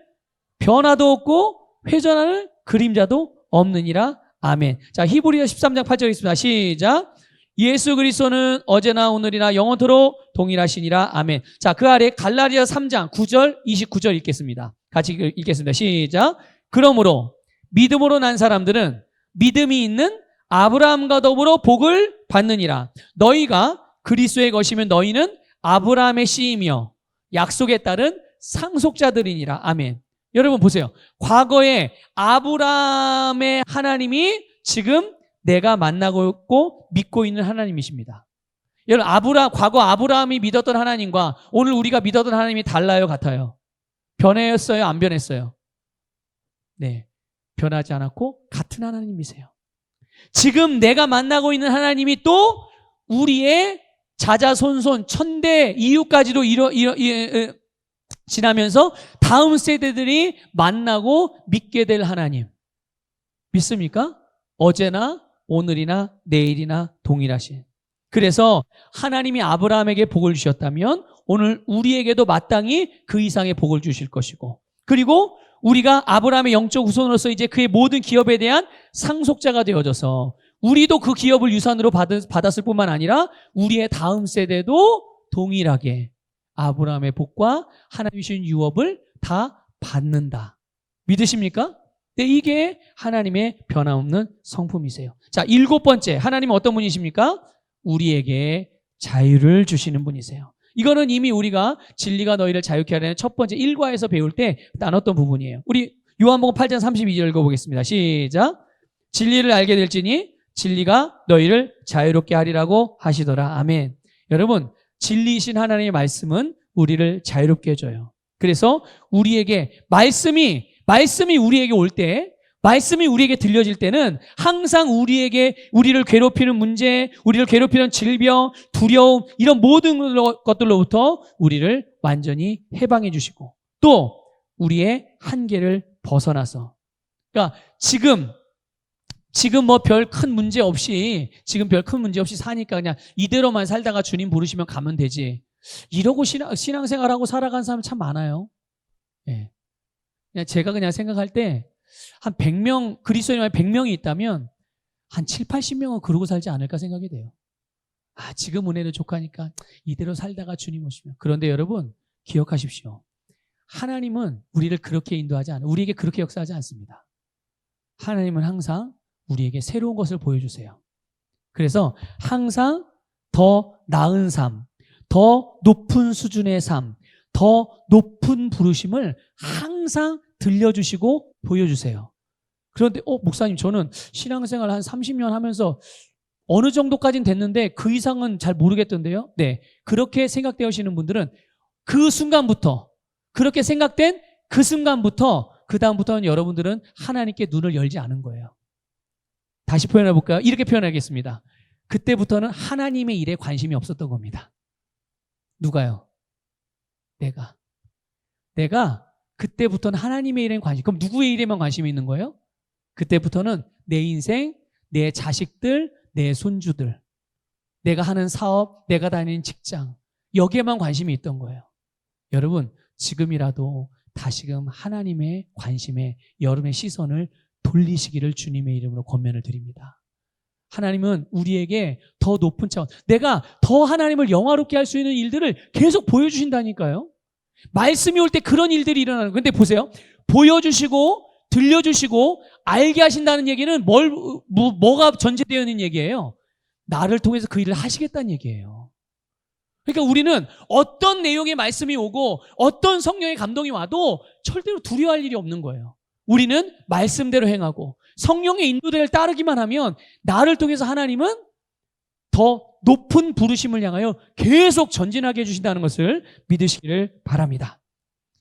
변화도 없고 회전하는 그림자도 없느니라. 아멘. 자, 히브리서 13장 8절 읽습니다. 시작. 예수 그리스도는 어제나 오늘이나 영원토록 동일하시니라. 아멘. 자, 그 아래 갈라디아서 3장 9절 29절 읽겠습니다. 같이 읽겠습니다. 시작. 그러므로 믿음으로 난 사람들은 믿음이 있는 아브라함과 더불어 복을 받느니라. 너희가 그리스도의 것이면 너희는 아브라함의 씨이며 약속에 따른 상속자들이니라. 아멘. 여러분 보세요. 과거에 아브라함의 하나님이 지금 내가 만나고 있고 믿고 있는 하나님이십니다. 여러분, 과거 아브라함이 믿었던 하나님과 오늘 우리가 믿었던 하나님이 달라요, 같아요? 변했어요, 안 변했어요? 네, 변하지 않았고 같은 하나님이세요. 지금 내가 만나고 있는 하나님이 또 우리의 자자손손 천대 이후까지도 지나면서 다음 세대들이 만나고 믿게 될 하나님. 믿습니까? 어제나 오늘이나 내일이나 동일하신. 그래서 하나님이 아브라함에게 복을 주셨다면 오늘 우리에게도 마땅히 그 이상의 복을 주실 것이고, 그리고 우리가 아브라함의 영적 후손으로서 이제 그의 모든 기업에 대한 상속자가 되어져서 우리도 그 기업을 유산으로 받았을 뿐만 아니라 우리의 다음 세대도 동일하게 아브라함의 복과 하나님이 주신 유업을 다 받는다. 믿으십니까? 네, 이게 하나님의 변함없는 성품이세요. 자, 7번째, 하나님은 어떤 분이십니까? 우리에게 자유를 주시는 분이세요. 이거는 이미 우리가 진리가 너희를 자유케 하려는 첫 번째 1과에서 배울 때 나눴던 부분이에요. 우리 요한복음 8장 32절 읽어보겠습니다. 시작. 진리를 알게 될지니 진리가 너희를 자유롭게 하리라고 하시더라. 아멘. 여러분, 진리이신 하나님의 말씀은 우리를 자유롭게 해줘요. 그래서 우리에게 말씀이 우리에게 올 때, 말씀이 우리에게 들려질 때는 항상 우리를 괴롭히는 문제, 우리를 괴롭히는 질병, 두려움, 이런 모든 것들로부터 우리를 완전히 해방해 주시고, 또 우리의 한계를 벗어나서, 그러니까 지금 뭐 별 큰 문제 없이 사니까 그냥 이대로만 살다가 주님 부르시면 가면 되지. 이러고 신앙생활하고 살아간 사람 참 많아요. 예. 그냥 제가 생각할 때 한 100명, 그리스도인이 100명이 있다면 한 7, 80명은 그러고 살지 않을까 생각이 돼요. 지금 은혜는 족하니까 이대로 살다가 주님 오시면. 그런데 여러분, 기억하십시오. 하나님은 우리를 그렇게 인도하지 않아요. 우리에게 그렇게 역사하지 않습니다. 하나님은 항상 우리에게 새로운 것을 보여주세요. 그래서 항상 더 나은 삶, 더 높은 수준의 삶, 더 높은 부르심을 항상 들려주시고 보여주세요. 그런데 목사님, 저는 신앙생활 한 30년 하면서 어느 정도까지는 됐는데 그 이상은 잘 모르겠던데요. 네, 그렇게 생각되시는 분들은 그 순간부터, 그렇게 생각된 그 순간부터 그 다음부터는 여러분들은 하나님께 눈을 열지 않은 거예요. 다시 표현해 볼까요? 이렇게 표현하겠습니다. 그때부터는 하나님의 일에 관심이 없었던 겁니다. 누가요? 내가 그때부터는 하나님의 일에 그럼 누구의 일에만 관심이 있는 거예요? 그때부터는 내 인생, 내 자식들, 내 손주들, 내가 하는 사업, 내가 다니는 직장, 여기에만 관심이 있던 거예요. 여러분, 지금이라도 다시금 하나님의 관심에 여러분의 시선을 돌리시기를 주님의 이름으로 권면을 드립니다. 하나님은 우리에게 더 높은 차원, 내가 더 하나님을 영화롭게 할 수 있는 일들을 계속 보여주신다니까요. 말씀이 올 때 그런 일들이 일어나는 거예요. 근데 보세요. 보여주시고 들려주시고 알게 하신다는 얘기는 뭐가 전제되어 있는 얘기예요? 나를 통해서 그 일을 하시겠다는 얘기예요. 그러니까 우리는 어떤 내용의 말씀이 오고 어떤 성령의 감동이 와도 절대로 두려워할 일이 없는 거예요. 우리는 말씀대로 행하고 성령의 인도대를 따르기만 하면 나를 통해서 하나님은 더 높은 부르심을 향하여 계속 전진하게 해주신다는 것을 믿으시기를 바랍니다.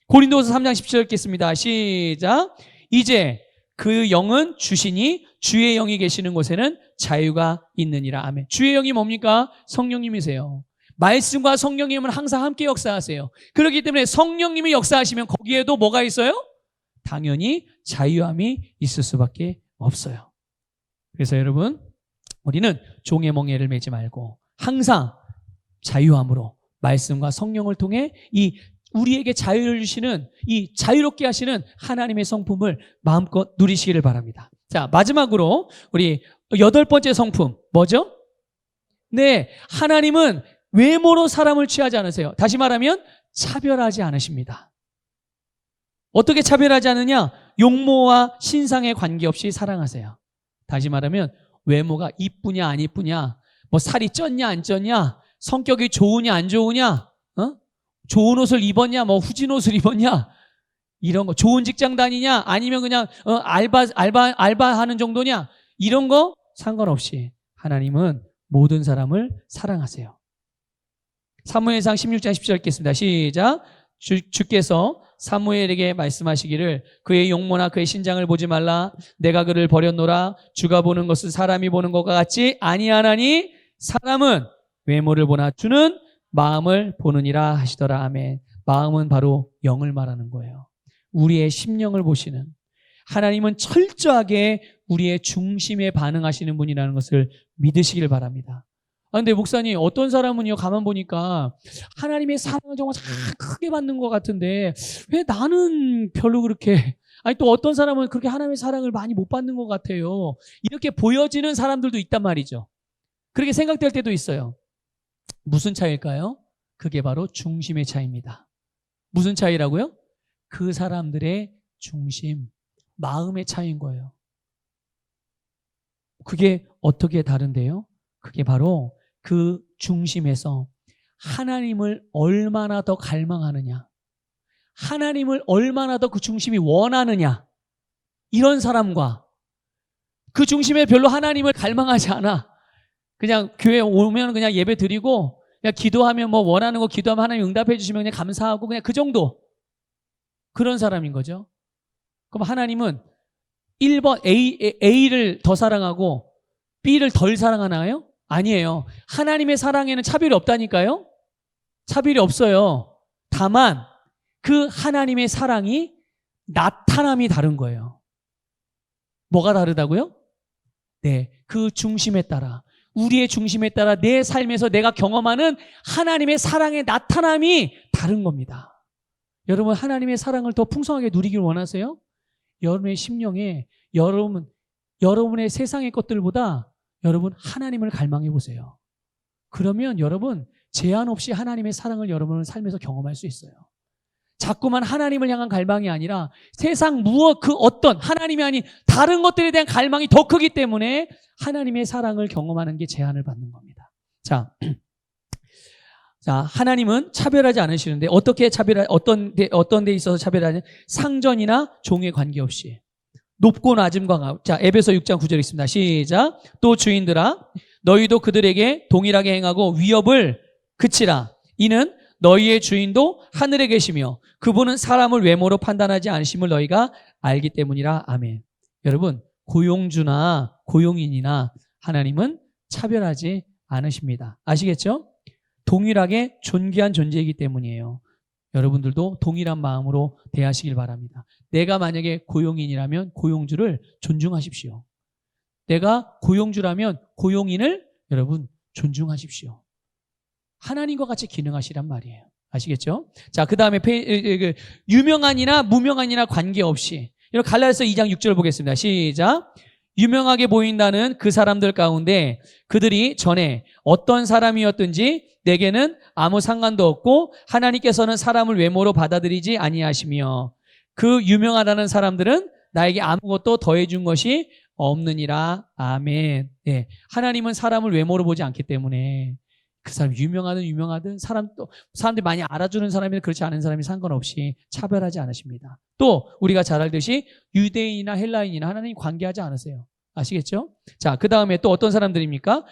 고린도서 3장 10절 읽겠습니다. 시작. 이제 그 영은 주시니 주의 영이 계시는 곳에는 자유가 있느니라. 아멘. 주의 영이 뭡니까? 성령님이세요. 말씀과 성령님은 항상 함께 역사하세요. 그렇기 때문에 성령님이 역사하시면 거기에도 뭐가 있어요? 당연히 자유함이 있을 수밖에 없어요. 그래서 여러분, 우리는 종의 멍에를 매지 말고 항상 자유함으로 말씀과 성령을 통해 이 우리에게 자유를 주시는, 이 자유롭게 하시는 하나님의 성품을 마음껏 누리시기를 바랍니다. 자, 마지막으로 우리 8번째 성품 뭐죠? 네, 하나님은 외모로 사람을 취하지 않으세요. 다시 말하면 차별하지 않으십니다. 어떻게 차별하지 않느냐? 용모와 신상에 관계없이 사랑하세요. 다시 말하면 외모가 이쁘냐 안 이쁘냐, 뭐 살이 쪘냐 안 쪘냐, 성격이 좋으냐 안 좋으냐, 좋은 옷을 입었냐, 뭐 후진 옷을 입었냐, 이런 거, 좋은 직장 다니냐, 아니면 그냥 알바하는 정도냐, 이런 거 상관없이 하나님은 모든 사람을 사랑하세요. 사무엘상 16장 10절 읽겠습니다. 시작. 주께서 사무엘에게 말씀하시기를 그의 용모나 그의 신장을 보지 말라. 내가 그를 버렸노라. 주가 보는 것은 사람이 보는 것과 같지 아니하나니 사람은 외모를 보나 주는 마음을 보느니라 하시더라. 아멘. 마음은 바로 영을 말하는 거예요. 우리의 심령을 보시는 하나님은 철저하게 우리의 중심에 반응하시는 분이라는 것을 믿으시길 바랍니다. 근데 목사님, 어떤 사람은요, 가만 보니까 하나님의 사랑을 정말 크게 받는 것 같은데 왜 나는 별로 그렇게, 아니 또 어떤 사람은 그렇게 하나님의 사랑을 많이 못 받는 것 같아요. 이렇게 보여지는 사람들도 있단 말이죠. 그렇게 생각될 때도 있어요. 무슨 차이일까요? 그게 바로 중심의 차이입니다. 무슨 차이라고요? 그 사람들의 중심, 마음의 차이인 거예요. 그게 어떻게 다른데요? 그게 바로 그 중심에서 하나님을 얼마나 더 갈망하느냐, 하나님을 얼마나 더 그 중심이 원하느냐, 이런 사람과 그 중심에 별로 하나님을 갈망하지 않아, 그냥 교회 오면 그냥 예배 드리고 그냥 기도하면 뭐 원하는 거 기도하면 하나님 응답해 주시면 그냥 감사하고 그냥 그 정도, 그런 사람인 거죠. 그럼 하나님은 1번 A를 더 사랑하고 B를 덜 사랑하나요? 아니에요. 하나님의 사랑에는 차별이 없다니까요. 차별이 없어요. 다만 그 하나님의 사랑이 나타남이 다른 거예요. 뭐가 다르다고요? 네, 그 중심에 따라, 우리의 중심에 따라 내 삶에서 내가 경험하는 하나님의 사랑의 나타남이 다른 겁니다. 여러분, 하나님의 사랑을 더 풍성하게 누리길 원하세요? 여러분의 심령에 여러분의 세상의 것들보다 여러분 하나님을 갈망해 보세요. 그러면 여러분 제한 없이 하나님의 사랑을 여러분의 삶에서 경험할 수 있어요. 자꾸만 하나님을 향한 갈망이 아니라 세상 무엇 그 어떤 하나님이 아닌 다른 것들에 대한 갈망이 더 크기 때문에 하나님의 사랑을 경험하는 게 제한을 받는 겁니다. 자, 하나님은 차별하지 않으시는데 어떻게 어떤 데 있어서 차별하냐? 상전이나 종에 관계없이 높고 낮음과 자, 에베소 6장 9절 있습니다. 시작. 또 주인들아, 너희도 그들에게 동일하게 행하고 위협을 그치라. 이는 너희의 주인도 하늘에 계시며 그분은 사람을 외모로 판단하지 않으심을 너희가 알기 때문이라. 아멘. 여러분, 고용주나 고용인이나 하나님은 차별하지 않으십니다. 아시겠죠? 동일하게 존귀한 존재이기 때문이에요. 여러분들도 동일한 마음으로 대하시길 바랍니다. 내가 만약에 고용인이라면 고용주를 존중하십시오. 내가 고용주라면 고용인을 여러분 존중하십시오. 하나님과 같이 기능하시란 말이에요. 아시겠죠? 자, 그 다음에 유명한이나 무명한이나 관계없이 갈라디아서 2장 6절 보겠습니다. 시작. 유명하게 보인다는 그 사람들 가운데 그들이 전에 어떤 사람이었든지 내게는 아무 상관도 없고 하나님께서는 사람을 외모로 받아들이지 아니하시며 그 유명하다는 사람들은 나에게 아무것도 더해준 것이 없느니라. 아멘. 네. 하나님은 사람을 외모로 보지 않기 때문에 그 사람 유명하든 사람들이 많이 알아주는 사람이나 그렇지 않은 사람이 상관없이 차별하지 않으십니다. 또 우리가 잘 알듯이 유대인이나 헬라인이나 하나님 관계하지 않으세요. 아시겠죠? 자, 그 다음에 또 어떤 사람들입니까?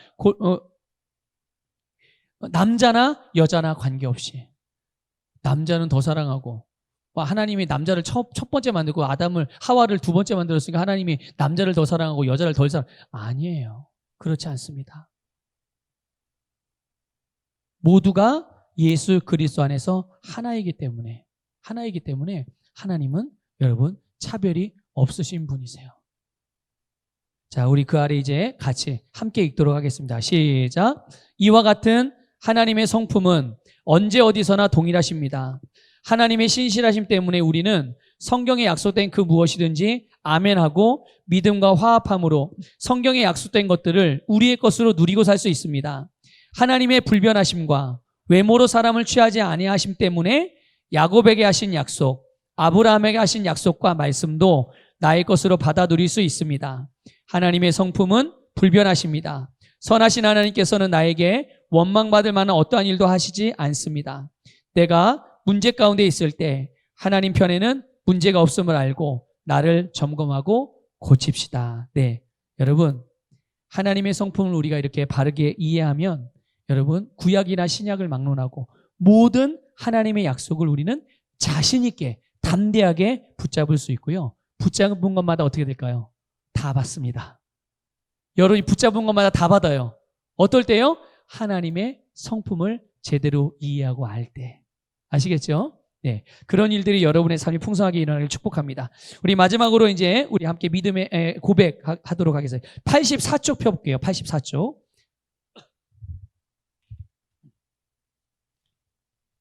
남자나 여자나 관계없이 남자는 더 사랑하고 하나님이 남자를 첫 번째 만들고 하와를 두 번째 만들었으니까 하나님이 남자를 더 사랑하고 여자를 덜 아니에요. 그렇지 않습니다. 모두가 예수 그리스도 안에서 하나이기 때문에 하나님은 여러분 차별이 없으신 분이세요. 자, 우리 그 아래 이제 같이 함께 읽도록 하겠습니다. 시작. 이와 같은 하나님의 성품은 언제 어디서나 동일하십니다. 하나님의 신실하심 때문에 우리는 성경에 약속된 그 무엇이든지 아멘하고 믿음과 화합함으로 성경에 약속된 것들을 우리의 것으로 누리고 살 수 있습니다. 하나님의 불변하심과 외모로 사람을 취하지 아니하심 때문에 야곱에게 하신 약속, 아브라함에게 하신 약속과 말씀도 나의 것으로 받아 누릴 수 있습니다. 하나님의 성품은 불변하십니다. 선하신 하나님께서는 나에게 원망받을 만한 어떠한 일도 하시지 않습니다. 내가 문제 가운데 있을 때 하나님 편에는 문제가 없음을 알고 나를 점검하고 고칩시다. 네, 여러분 하나님의 성품을 우리가 이렇게 바르게 이해하면 여러분 구약이나 신약을 막론하고 모든 하나님의 약속을 우리는 자신 있게 담대하게 붙잡을 수 있고요. 붙잡은 것마다 어떻게 될까요? 다 받습니다. 여러분이 붙잡은 것마다 다 받아요. 어떨 때요? 하나님의 성품을 제대로 이해하고 알 때. 아시겠죠? 네, 그런 일들이 여러분의 삶이 풍성하게 일어나길 축복합니다. 우리 마지막으로 이제 우리 함께 믿음의 고백하도록 하겠습니다. 84쪽 펴볼게요. 84쪽.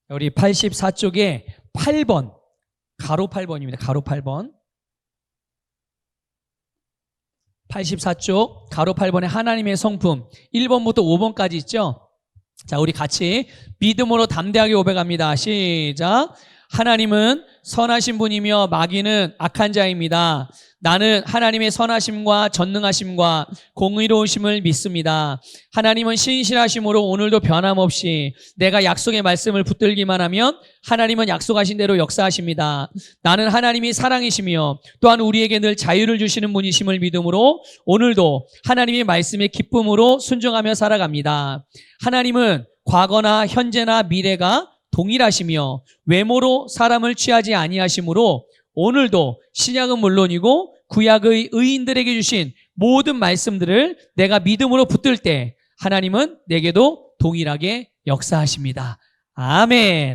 우리 84쪽에 8번, 가로 8번입니다. 가로 8번. 84쪽, 가로 8번에 하나님의 성품, 1번부터 5번까지 있죠? 자, 우리 같이 믿음으로 담대하게 고백합니다. 시작. 하나님은 선하신 분이며 마귀는 악한 자입니다. 나는 하나님의 선하심과 전능하심과 공의로우심을 믿습니다. 하나님은 신실하심으로 오늘도 변함없이 내가 약속의 말씀을 붙들기만 하면 하나님은 약속하신 대로 역사하십니다. 나는 하나님이 사랑이시며 또한 우리에게 늘 자유를 주시는 분이심을 믿음으로 오늘도 하나님의 말씀에 기쁨으로 순종하며 살아갑니다. 하나님은 과거나 현재나 미래가 동일하시며 외모로 사람을 취하지 아니하시므로 오늘도 신약은 물론이고 구약의 의인들에게 주신 모든 말씀들을 내가 믿음으로 붙들 때 하나님은 내게도 동일하게 역사하십니다. 아멘.